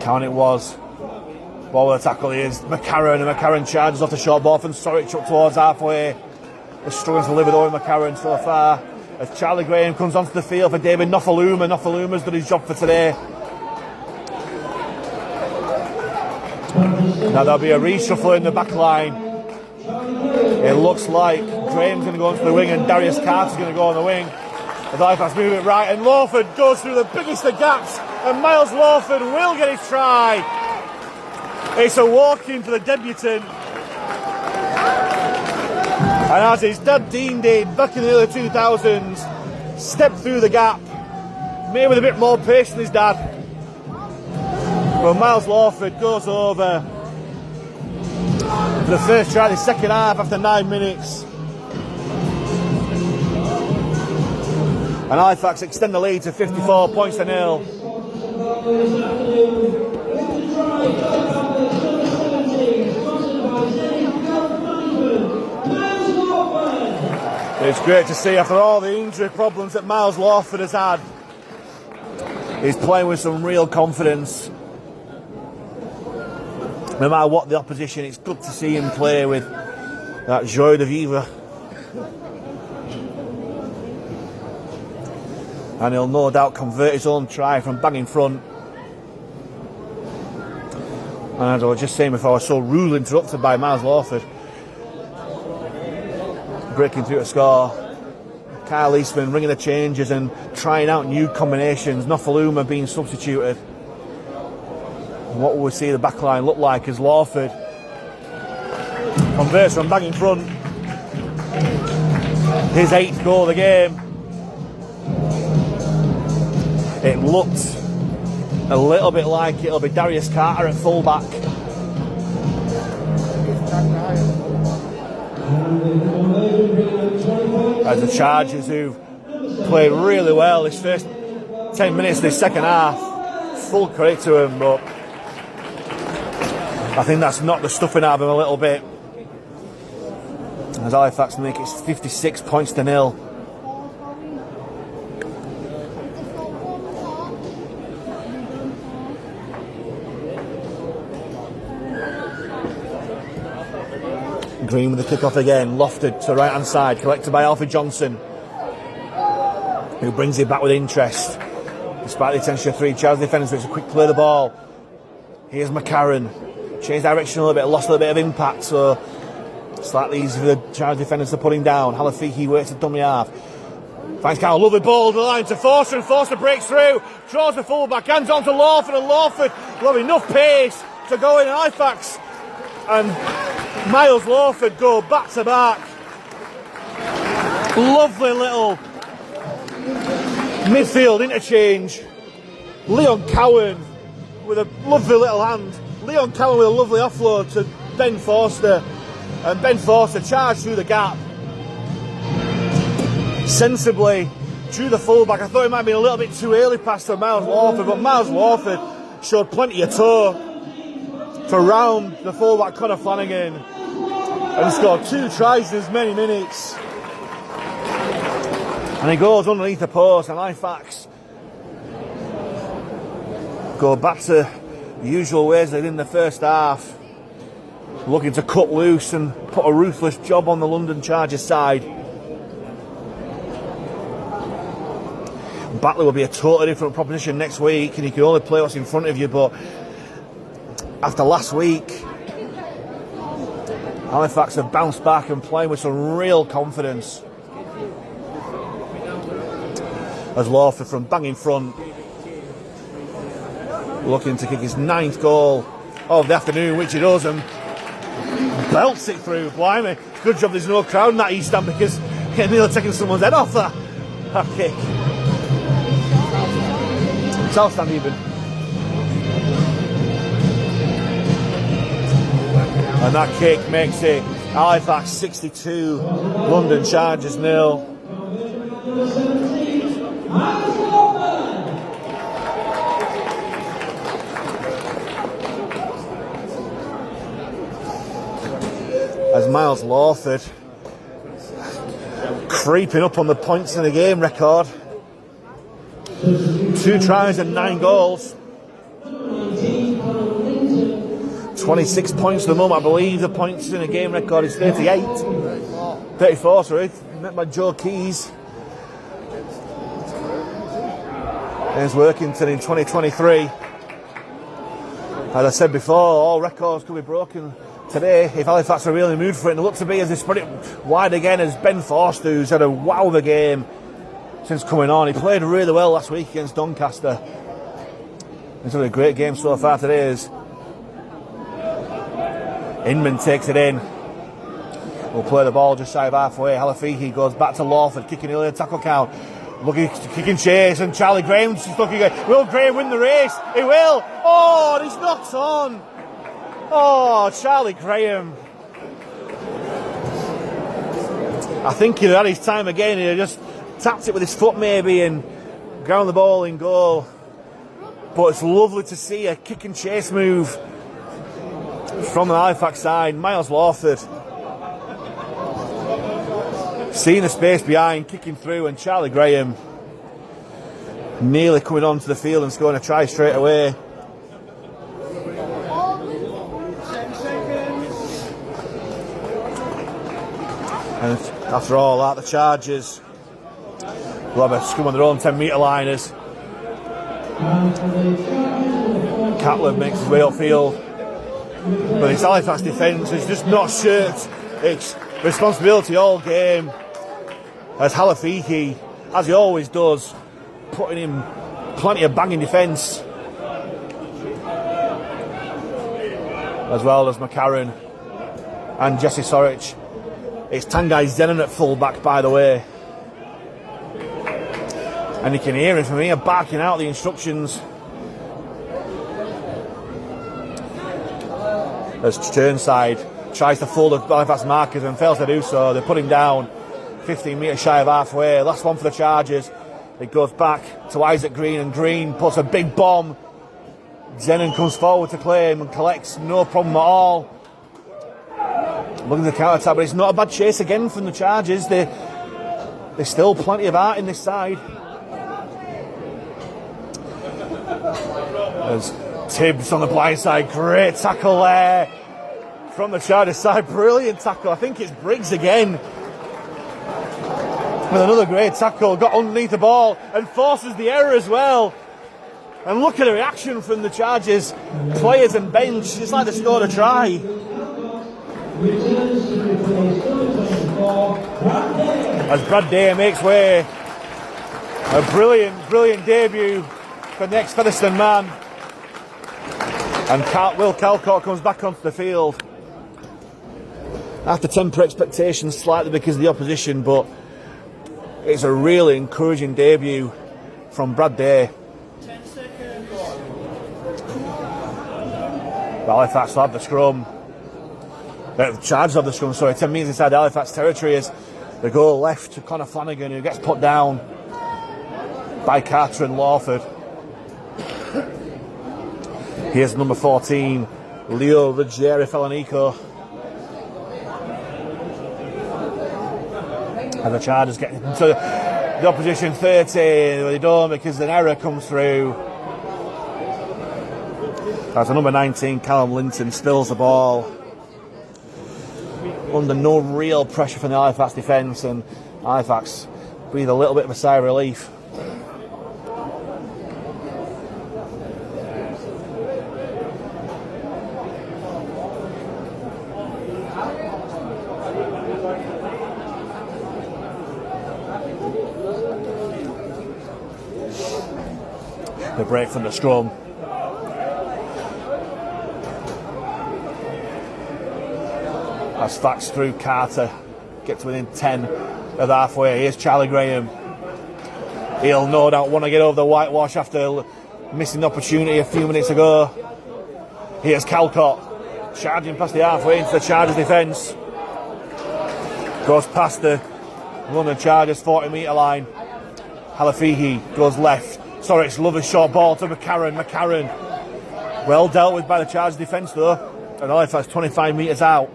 Count it was. Ball with the tackle is McCarron, and McCarron charges off the short ball from Soric up towards halfway. They're struggling to live it over McCarron so far. As Charlie Graham comes onto the field for David Nofaluma. Nofaluma's done his job for today. Now there'll be a reshuffle in the back line. It looks like Graham's going to go onto the wing and Darius Carter's going to go on the wing. As Halifax move it right, and Lawford goes through the biggest of gaps, and Miles Lawford will get his try. It's a walk-in for the debutant. And as his dad Dean did back in the early 2000s, stepped through the gap, maybe with a bit more pace than his dad. But Miles Lawford goes over for the first try of the second half after 9 minutes. And Halifax extend the lead to 54 points to nil. It's great to see, after all the injury problems that Miles Lawford has had, he's playing with some real confidence. No matter what the opposition, it's good to see him play with that joie de vivre. And he'll no doubt convert his own try from bang in front. And as I was just saying before, I was so rudely interrupted by Miles Lawford breaking through to score. Kyle Eastman ringing the changes and trying out new combinations. Nofaluma being substituted. And what will we see the back line look like as Lawford converts from bang in front. His 8th goal of the game. It looked a little bit like it'll be Darius Carter at fullback. As the Chargers, who've played really well this first 10 minutes of this second half, full credit to them, but I think that's knocked the stuffing out of him a little bit. As Halifax make it 56 points to nil. Green with the kick-off again, lofted to the right-hand side, collected by Alfie Johnson, who brings it back with interest. Despite the attention of 3 Charles defenders, it's a quick clear of the ball. Here's McCarron. Changed direction a little bit, lost a little bit of impact, so slightly easy for the Charles defenders to put him down. Halafihi works at dummy half. Finds Carl, lovely ball to the line to Forster, and Forster breaks through, draws the fullback, hands on to Lawford, and Lawford will have enough pace to go in. Halifax and Miles Lawford go back to back. Lovely little midfield interchange. Leon Cowan with a lovely little hand. Leon Cowan with a lovely offload to Ben Forster. And Ben Forster charged through the gap. Sensibly drew the fullback. I thought it might have been a little bit too early pass to Miles Lawford, but Miles Lawford showed plenty of toe to round the fullback Conor Flanagan and scored 2 tries in as many minutes. And he goes underneath the post, and Halifax go back to the usual ways they did in the first half, looking to cut loose and put a ruthless job on the London Chargers side. Batley will be a totally different proposition next week, and you can only play what's in front of you, but after last week, Halifax have bounced back and playing with some real confidence. As Lawford from bang in front, looking to kick his 9th goal of the afternoon, which he does, and belts it through. Blimey, good job there's no crowd in that East Stand, because he's nearly taking someone's head off that kick. South Stand even. And that kick makes it Halifax 62, London Chargers 0. As Miles Lawford creeping up on the points in the game record. 2 tries and 9 goals. 26 points at the moment. I believe the points in a game record is 38. 34, sorry. Met by Joe Keys. There's Workington in 2023. As I said before, all records could be broken today if Halifax are really in the mood for it. And it looked to be as they spread it wide again, as Ben Forster, who's had a wow of a game since coming on. He played really well last week against Doncaster. He's had a great game so far today as Inman takes it in. We'll play the ball just shy of halfway. Halafiki goes back to Lawford, kicking early tackle count. Looking to kick and chase, and Charlie Graham's just looking at, will Graham win the race? He will! Oh, and he's knocked on! Oh, Charlie Graham. I think he'd had his time again. He just tapped it with his foot maybe and ground the ball in goal. But it's lovely to see a kick and chase move from the Halifax side. Miles Lawford seeing the space behind, kicking through, and Charlie Graham nearly coming onto the field and scoring a try straight away. And after all that, the Chargers will have a scrum on their own 10 metre line as Catlin makes his way upfield. But it's Halifax defence is just not shirked its responsibility all game, as Halafiki, as he always does, putting in plenty of banging defence, as well as McCarron and Jesse Sorich. It's Tanguy Zenon at full back, by the way, and you can hear him from here barking out the instructions as Churnside tries to fool the Halifax markers and fails to do so. They put him down 15 metres shy of halfway. Last one for the Chargers. It goes back to Isaac Green, and Green puts a big bomb. Zenon comes forward to claim and collects, no problem at all. Looking at the counter attack, but it's not a bad chase again from the Chargers. There's still plenty of art in this side. There's Tibbs on the blind side, great tackle there from the Chargers side, brilliant tackle. I think it's Briggs again with another great tackle, got underneath the ball and forces the error as well. And look at the reaction from the Chargers players and bench, it's like they scored a try. As Brad Day makes way, a brilliant debut for the ex-Featherstone man. And Will Calcock comes back onto the field. I have to temper expectations slightly because of the opposition, but it's a really encouraging debut from Brad Day. 10 seconds. Halifax will have the scrum. The Chargers have the scrum, 10 metres inside Halifax territory as the goal left to Conor Flanagan, who gets put down by Carter and Lawford. Here's number 14, Leo Ruggieri Felanico. And the Chargers get into the opposition 30, they don't because an error comes through. As the number 19, Callum Linton, spills the ball. Under no real pressure from the Halifax defence, and Halifax breathe a little bit of a sigh of relief. The break from the scrum. As Fax through Carter, gets within 10 of halfway. Here's Charlie Graham. He'll no doubt want to get over the whitewash after missing the opportunity a few minutes ago. Here's Calcott, charging past the halfway into the Chargers defence. Goes past the London Chargers 40-metre line. Halafihi goes left. Sorich, lovely short ball to McCarron. McCarron, well dealt with by the Chargers defence though. And Halifax 25 metres out.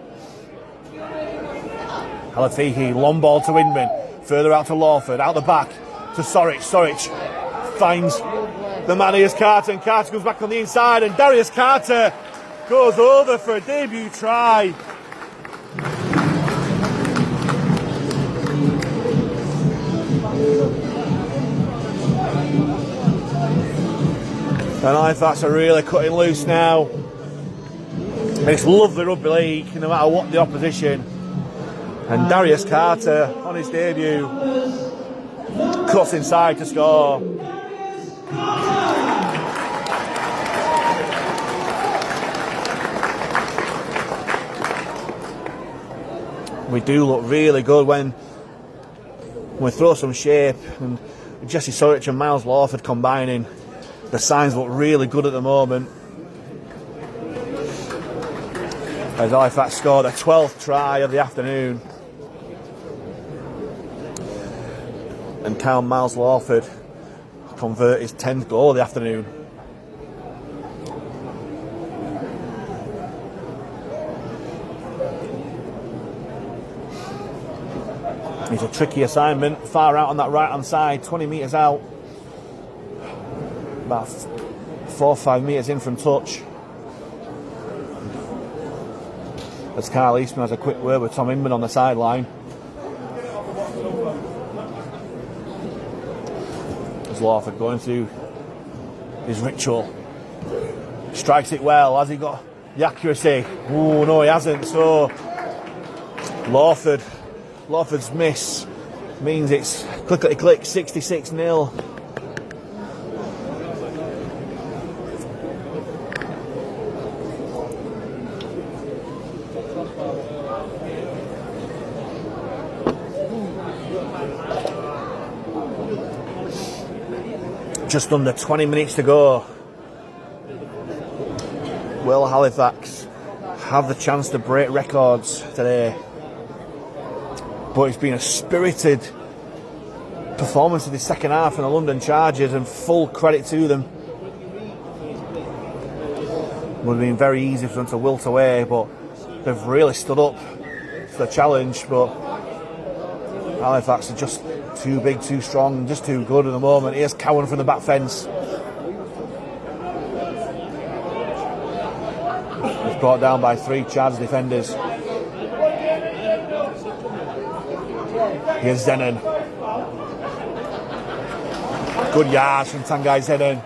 Halafihi, long ball to Inman. Further out to Lawford, out the back to Sorich. Sorich finds the man. Here's Carter, and Carter goes back on the inside, and Darius Carter goes over for a debut try. And Halifax are really cutting loose now. And it's lovely rugby league, no matter what the opposition. And Darius Carter, on his debut, cuts inside to score. We do look really good when we throw some shape, and Jesse Sorich and Miles Lawford combining. The signs look really good at the moment. As Halifax scored a 12th try of the afternoon. And Kyle Miles Lawford convert his 10th goal of the afternoon. It's a tricky assignment, far out on that right hand side, 20 metres out. About 4 or 5 metres in from touch. As Carl Eastman has a quick word with Tom Inman on the sideline. As Lawford going through his ritual. Strikes it well. Has he got the accuracy? Oh no, he hasn't. So Lawford's miss means it's clickety-click, 66-0. Just under 20 minutes to go. Will Halifax have the chance to break records today? But it's been a spirited performance of the second half in the London Chargers, and full credit to them. It would have been very easy for them to wilt away, but they've really stood up for the challenge. But Halifax are just too big, too strong, just too good at the moment. Here's Cowan from the back fence. He's brought down by 3 Chargers defenders. Here's Zenon. Good yards from Tanguy Zenon.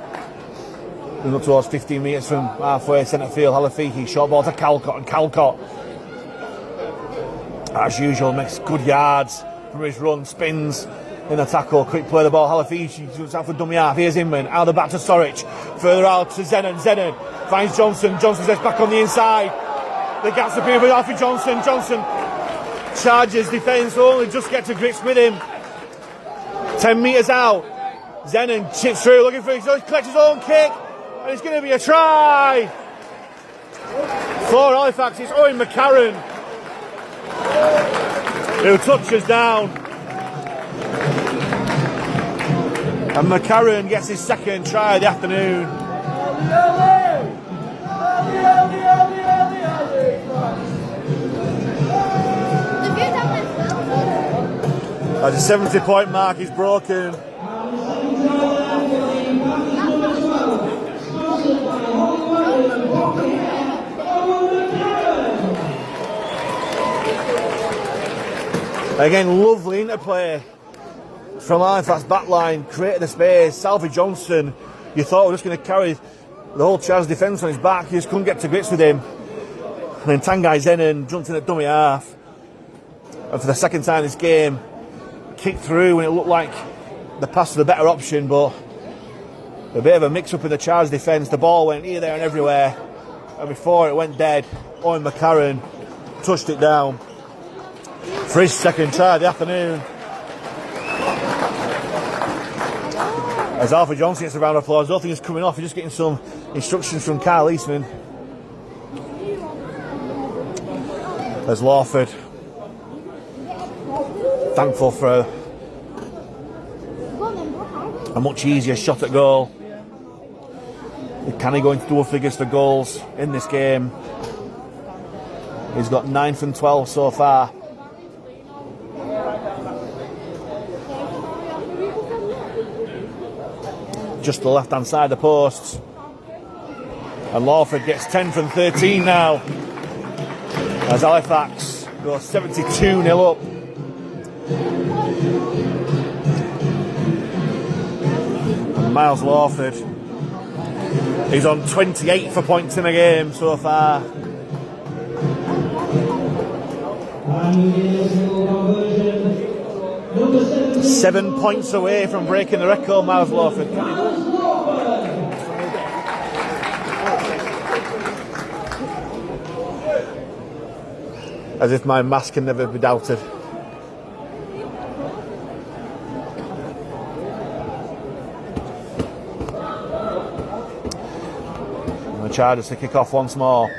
Moving up towards 15 metres from halfway centre field. Halafihi, short ball to Calcott, and Calcott, as usual, makes good yards from his run, spins in the tackle, quick play the ball. Halafihi goes out for dummy half. Here's Inman, out the back to Sorich, further out to Zenon. Zenon finds Johnson. Johnson gets back on the inside. The gaps appear with Alfie Johnson. Johnson charges defence, only just get to grips with him. 10 metres out. Zenon chips through, looking for collects his own kick, and it's going to be a try for Halifax. It's Owen McCarron who touches down, and McCarron gets his second try of the afternoon. As the 70-point mark is broken. Again, lovely interplay from Halifax backline, created the space. Alfie Johnston, you thought we were just going to carry the whole Charles defence on his back. You just couldn't get to grips with him. And then Tanguy Zenon jumped in at dummy half. And for the second time this game, kicked through when it looked like the pass was the better option, but a bit of a mix-up in the Charles defence. The ball went here, there and everywhere. And before it went dead, Owen McCarron touched it down for his second try of the afternoon. As Alfred Johnson gets a round of applause, I don't think he's coming off, he's just getting some instructions from Kyle Eastman. As Lawford, thankful for a much easier shot at goal. Can he go into double figures for goals in this game? He's got 9 from 12 so far. Just the left hand side of the posts. And Lawford gets 10 from 13 now. As Halifax goes 72-0 up. And Miles Lawford, he's on 28 for points in the game so far. Seven points away from breaking the record, Miles Lawford. As if my mask can never be doubted. And the Chargers to kick off once more.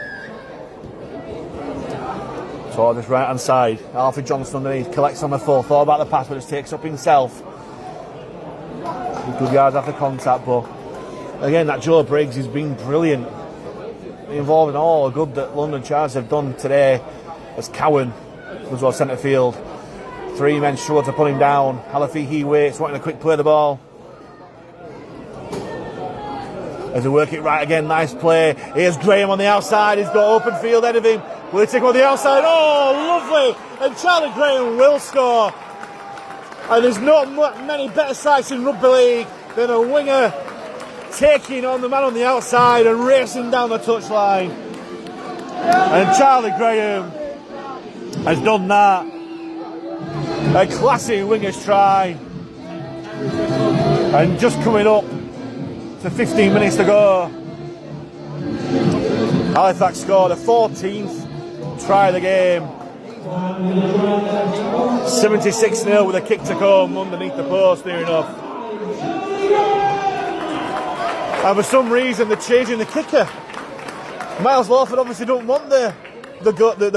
So this right hand side, Alfred Johnson underneath, collects on the full, thought about the pass but just takes up himself. Good yards after contact, but again that Joe Briggs has been brilliant, involved in all the good that London Chargers have done today. As Cowan was well centre field, 3 men struggled to put him down. Halafi he waits, wanting a quick play of the ball. As they work it right again, nice play. Here's Graham on the outside, he's got open field ahead of him. Will he take on the outside? Oh, lovely! And Charlie Graham will score. And there's not many better sights in rugby league than a winger taking on the man on the outside and racing down the touchline. And Charlie Graham has done that. A classy winger's try. And just coming up to 15 minutes to go, Halifax scored a 14th try of the game. 76-0 with a kick to come underneath the post, near enough. And for some reason they're changing the kicker. Miles Lawford obviously don't want the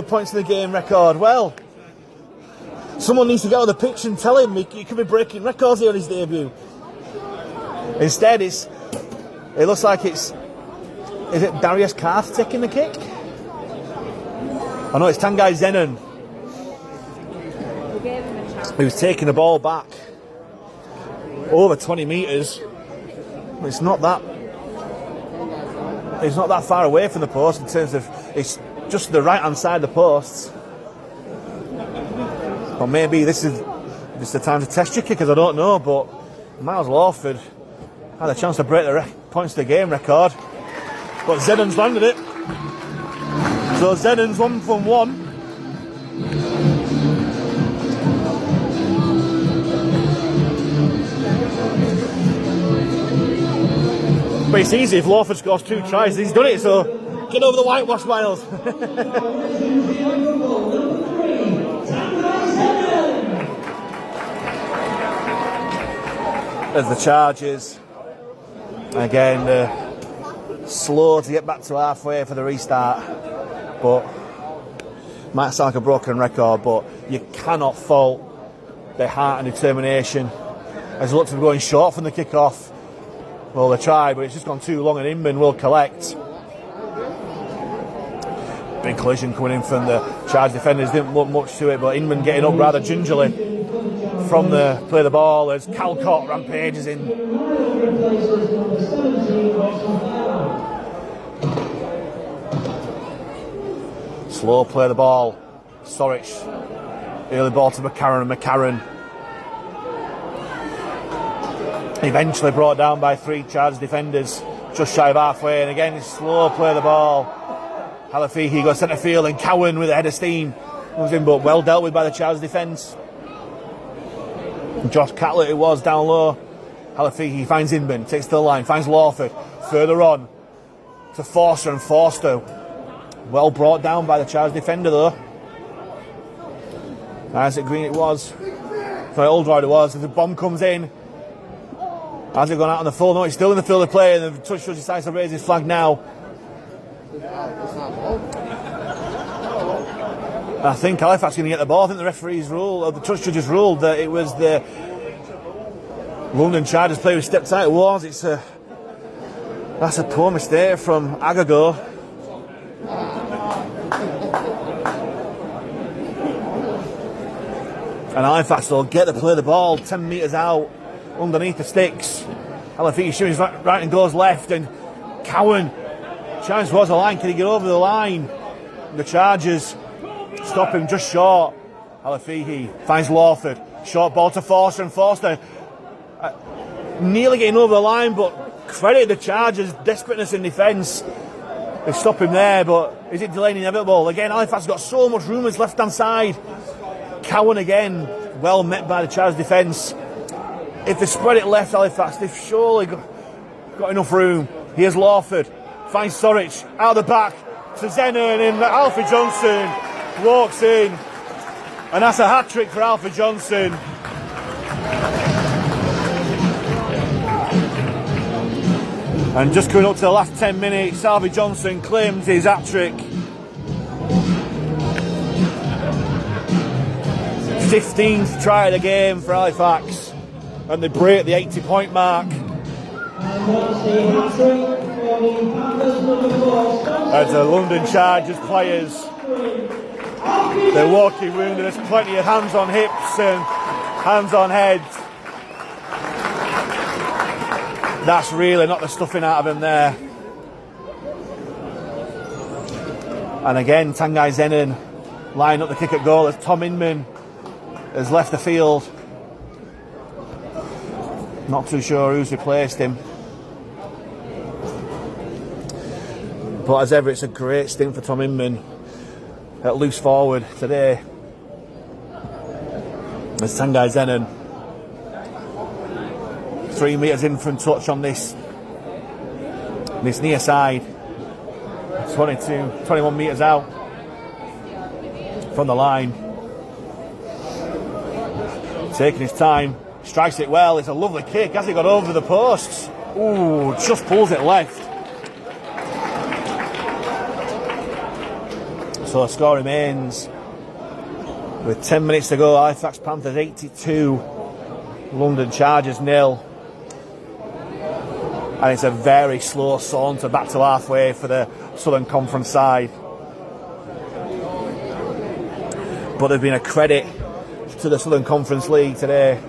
points in the game record. Well, someone needs to get on the pitch and tell him he could be breaking records here on his debut. Instead, it looks like is it Darius Carth taking the kick? I know it's Tanguy Zenon. He was taking the ball back over 20 metres. It's not that far away from the post in terms of it's just the right hand side of the posts. Or maybe this is the time to test your kickers, I don't know, but Miles Lawford had a chance to break the points to the game record, but Zenon's landed it. So Zenon's 1 from 1. But it's easy if Lawford scores 2 tries. He's done it, so get over the whitewash, Miles. As the Chargers, again, slow to get back to halfway for the restart. But might sound like a broken record, but you cannot fault their heart and determination. As it looks to be going short from the kick-off. Well, they tried, but it's just gone too long, and Inman will collect. Big collision coming in from the Charge defenders, didn't look much to it, but Inman getting up rather gingerly from the play of the ball as Calcott rampages in. Slow play of the ball. Sorich Early ball to McCarron, and McCarron eventually brought down by 3 Chargers defenders, just shy of halfway, and again slow play of the ball. Halafihi goes centre field, and Cowan with a head of steam comes in, but well dealt with by the Chargers defence. Josh Catlett, it was down low. Halafihi finds Inman, takes to the line, finds Lawford, further on to Forster, and Forster well brought down by the Chargers defender though. Isaac Green it was. Sorry, Oldroyd it was. The bomb comes in. Has it gone out on the full? No, he's still in the field of play, and the touch judge decides to raise his flag now. I think Halifax is going to get the ball. I think the referee's rule, or the touch judge's ruled that it was the London Chargers player who stepped out. It was. That's a poor mistake from Agago. And Halifax will get to play the ball 10 metres out underneath the sticks. Halafihi shoots right and goes left, and Cowan chance towards the line. Can he get over the line? The Chargers stop him just short. Halafihi finds Lawford. Short ball to Forster, and Forster nearly getting over the line, but credit the Chargers' desperateness in defence. They stop him there, but is it delaying inevitable? Again, Halifax got so much room on his left-hand side. Cowan again, well met by the Chargers defence. If they spread it left, Halifax, they've surely got enough room. Here's Lawford, finds Sorich, out the back to Zenon, and Alfie Johnson walks in. And that's a hat-trick for Alfie Johnson. And just coming up to the last 10 minutes, Alfie Johnson claims his hat-trick. 15th try of the game for Halifax, and they break the 80-point mark. As the London Chargers players, they're walking round, and there's plenty of hands on hips and hands on heads. That's really not the stuffing out of him there. And again, Tanguy Zenon lining up the kick at goal as Tom Inman has left the field. Not too sure who's replaced him. But as ever, it's a great stint for Tom Inman at loose forward today. As Tanguy Zenon 3 metres in from touch on this near side. 21 metres out from the line. Taking his time, strikes it well. It's a lovely kick. Has it got over the posts? Ooh, just pulls it left. So the score remains with 10 minutes to go. Halifax Panthers 82, London Chargers 0. And it's a very slow saunter back to halfway for the Southern Conference side. But they've been a credit to the Southern Conference League today.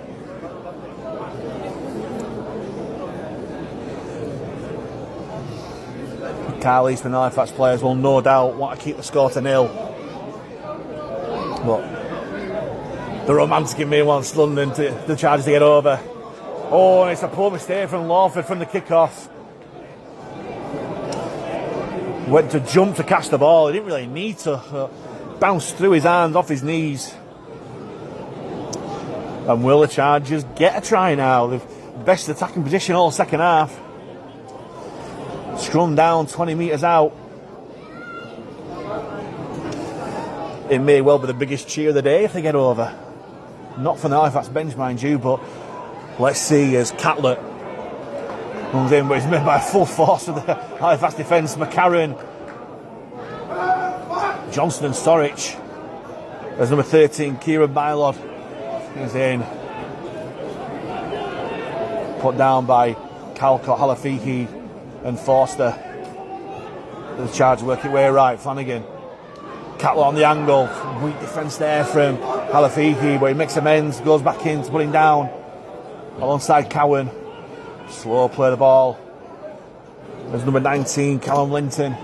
Carl Eastman and Halifax players will no doubt want to keep the score to 0. But the romantic in me wants London the Chargers to get over. Oh, and it's a poor mistake from Lawford from the kick-off. Went to jump to catch the ball. He didn't really need to. Bounced through his hands, off his knees. And will the Chargers get a try now? They've best attacking position all second half. Scrum down 20 metres out. It may well be the biggest cheer of the day if they get over. Not from the Halifax bench, mind you, but let's see as Catlett comes in, but he's made by full force of the Halifax defence. McCarron, Johnson and Storich. There's number 13, Kieran Bylod. He's in. Put down by Calcott, Halafihi and Forster. The charge working way right. Flanagan. Catlett on the angle. Weak defence there from Halafihi, but he makes amends, goes back in to put him down. Alongside Cowan. Slow play the ball. There's number 19, Callum Linton.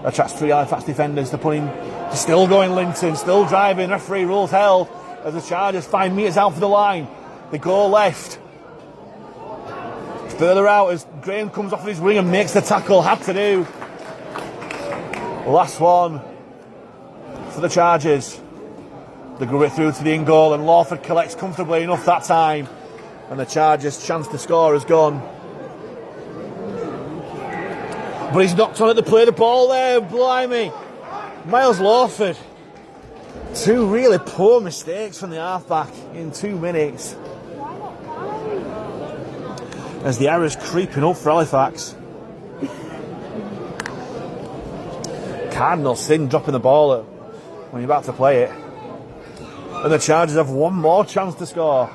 Attracts 3 Halifax defenders to put him Still going Linton, still driving. Referee rules hell as the Chargers 5 metres out for the line. They go left. Further out as Graham comes off his wing and makes the tackle. Had to do. Last one for the Chargers. They go it through to the in goal and Lawford collects comfortably enough that time. And the Chargers' chance to score has gone. But he's knocked on at the play. The ball there, blimey. Miles Lawford. 2 really poor mistakes from the halfback in 2 minutes. As the error's creeping up for Halifax. Cardinal sin dropping the ball when you're about to play it. And the Chargers have one more chance to score.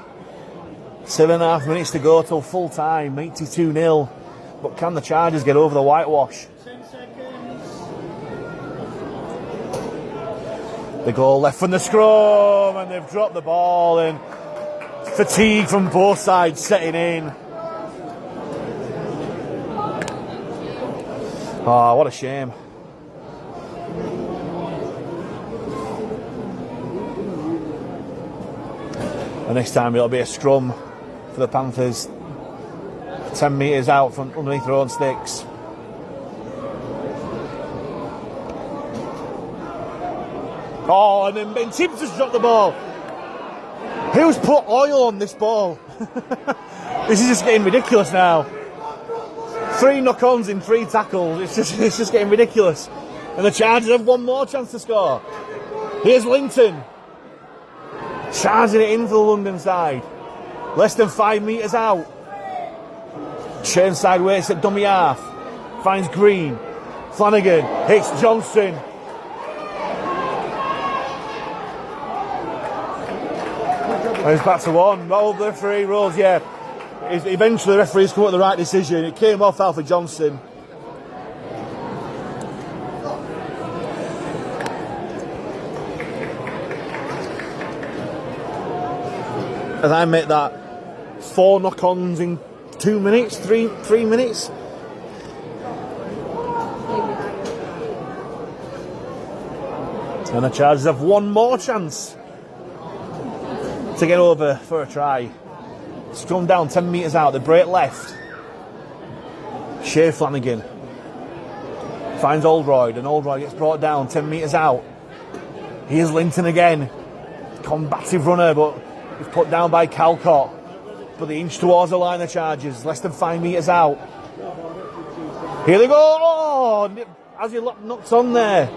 7.5 minutes to go till full time, 82-0. But can the Chargers get over the whitewash? 10 seconds. They go left from the scrum and they've dropped the ball and fatigue from both sides setting in. Oh, what a shame. And this time it'll be a scrum for the Panthers. 10 metres out from underneath their own sticks. Oh, and then Tibbs has dropped the ball. Who's put oil on this ball? This is just getting ridiculous now. 3 knock-ons in 3 tackles. It's just getting ridiculous. And the Chargers have one more chance to score. Here's Linton. Charging it in for the London side. Less than 5 metres out. Churn sideways at dummy half. Finds Green. Flanagan hits Johnson. And it's back to 1. Oh, the referee rules, yeah. Eventually the referee's come up with the right decision. It came off Alfred Johnson. As I make that 4 knock-ons in 2 minutes, 3 minutes. And the Chargers have one more chance to get over for a try. Scrum down 10 metres out, they break left. Shay Flanagan finds Oldroyd, and Oldroyd gets brought down 10 metres out. Here's Linton again. Combative runner, but he's put down by Calcott. But they inch towards the line of Chargers, less than 5 metres out. Here they go! Oh, as he knocks on there.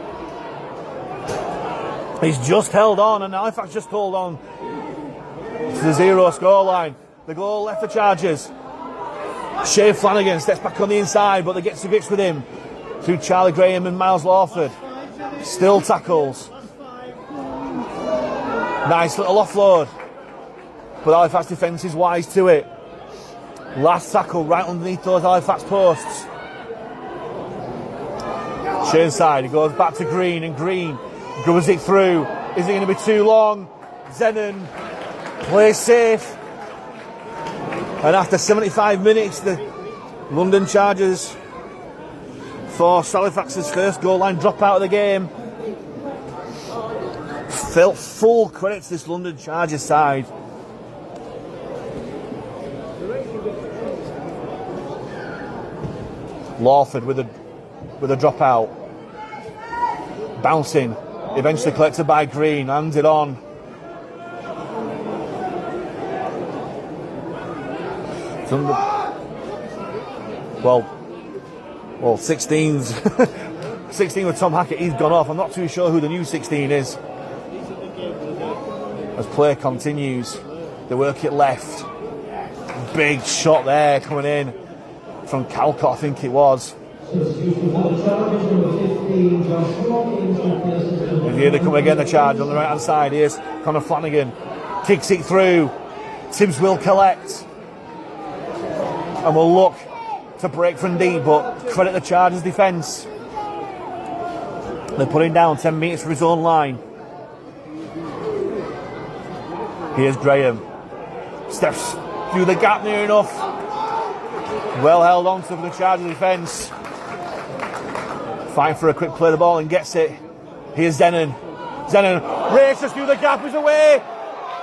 He's just held on, and Halifax just hold on to the 0 scoreline. The goal left the Chargers. Shay Flanagan steps back on the inside, but they get to grips with him through Charlie Graham and Miles Lawford. Still tackles. Nice little offload. But Halifax defence is wise to it. Last tackle right underneath those Halifax posts. Shay inside, he goes back to Green, and Green goes it through. Is it going to be too long? Zenon plays safe. And after 75 minutes, the London Chargers force Halifax's first goal line drop out of the game. Felt full credit to this London Chargers side. Lawford with a drop out. Bouncing. Eventually collected by Green. Hands it on. Well, 16's 16 with Tom Hackett, he's gone off. I'm not too sure who the new 16 is. As play continues, they work it left. Big shot there coming in from Calcott, I think it was. And here they come again, the charge on the right hand side. Here's Connor Flanagan, kicks it through. Tibbs will collect. And will look to break from deep, but credit the Chargers' defence. They're putting down 10 metres for his own line. Here's Graham. Steps through the gap near enough. Well held on to the Chargers' defence. Fighting for a quick play of the ball and gets it. Here's Zenon. Zenon races through the gap, is away.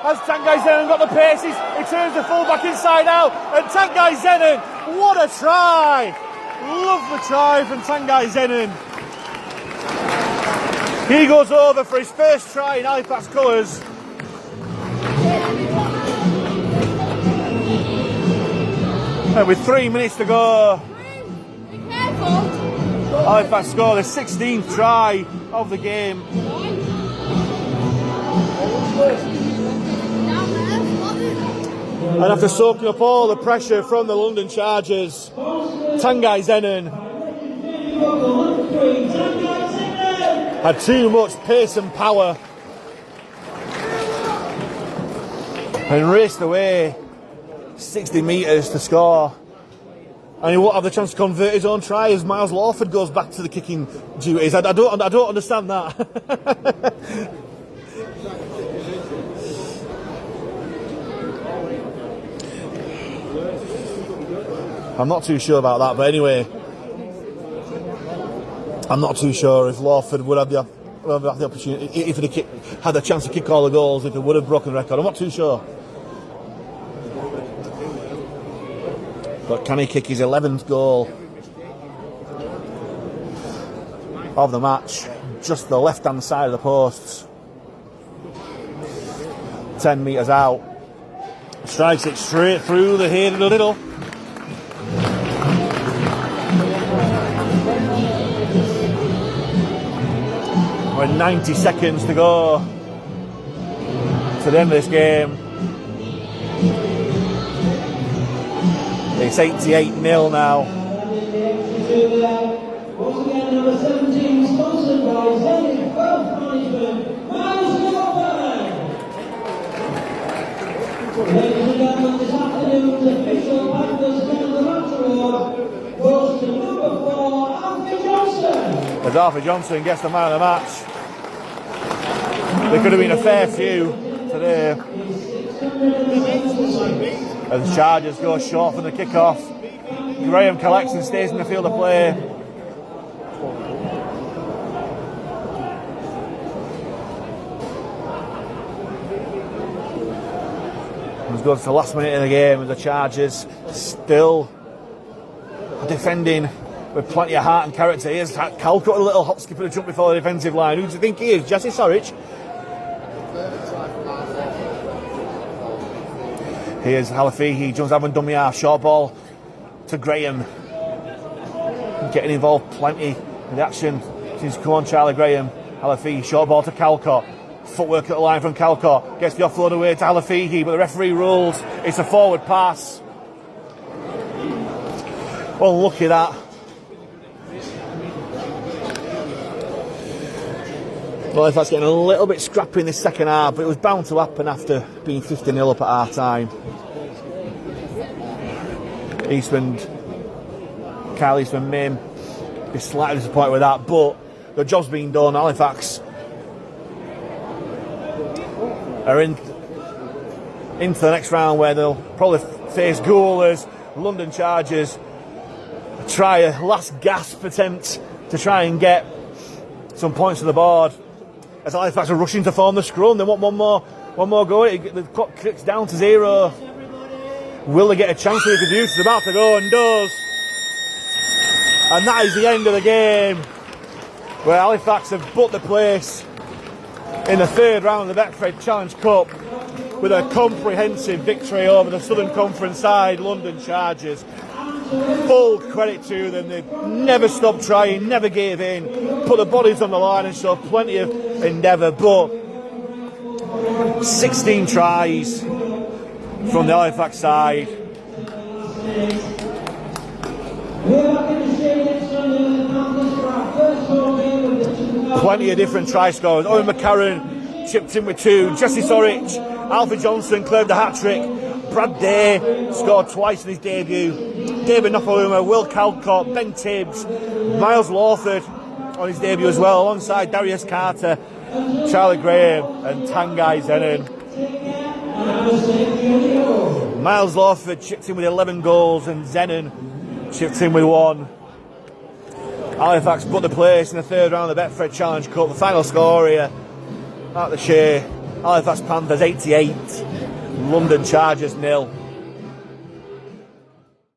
Has Tanguy Zenon got the pace? He turns the full back inside out. And Tanguy Zenon, what a try! Love the try from Tanguy Zenon. He goes over for his first try in Halifax colours. And with 3 minutes to go, Halifax score the 16th try of the game. And after soaking up all the pressure from the London Chargers, Tanguy Zenon had too much pace and power and raced away 60 metres to score. And he won't have the chance to convert his own try as Miles Lawford goes back to the kicking duties. I don't understand that. I'm not too sure about that, but anyway, I'm not too sure if Lawford would have the opportunity, if he had the chance to kick all the goals, if he would have broken the record. I'm not too sure. But can he kick his 11th goal of the match? Just the left-hand side of the posts. 10 metres out. Strikes it straight through the head of the little. With 90 seconds to go to the end of this game. It's 88-0 now. Ladies and gentlemen, this afternoon's official Panthers Man of the Match award goes to number 4, Alfie Johnson. As Alfie Johnson gets the man of the match. There could have been a fair few today. As the Chargers go short for the kick-off. Graham collects and stays in the field of play. Let's go to the last minute of the game and the Chargers still defending with plenty of heart and character. Here's Calcutt, a little hop skip and a jump before the defensive line. Who do you think he is? Jesse Sorich. Here's Halafihi, jumps up and dummy half, short ball to Graham. Getting involved plenty in the action since come on Charlie Graham. Halafihi, short ball to Calcutt. Footwork at the line from Calcutt. Gets the offload away to Halafihi, but the referee rules it's a forward pass. Well, look at that. Well, if that's getting a little bit scrappy in the second half, but it was bound to happen after being 50-0 up at half time. Kyle Eastman may be slightly disappointed with that, but the job's been done. Halifax are into the next round where they'll probably face goalers, London Chargers. Try a last gasp attempt to try and get some points to the board. As Halifax are rushing to form the scrum, they want one more go. The clock clicks down to 0. Will they get a chance with the deuce? It's about to go and does. And that is the end of the game, where Halifax have booked the place in the third round of the Betfred Challenge Cup with a comprehensive victory over the Southern Conference side, London Chargers. Full credit to them. They never stopped trying, never gave in, put the bodies on the line and showed plenty of endeavour. But 16 tries from the Halifax side. Plenty of different try scorers. Owen McCarron chipped in with 2. Jesse Sorich, Alfie Johnson cleared the hat-trick. Brad Day scored twice in his debut. David Nofaluma, Will Calcutt, Ben Tibbs, Miles Lawford on his debut as well, alongside Darius Carter, Charlie Graham and Tanguy Zenon. Miles Lawford chipped in with 11 goals and Zenon chipped in with 1. Halifax put the place in the third round of the Betfred Challenge Cup. The final score here at the Shay, Halifax Panthers 88, London Chargers 0.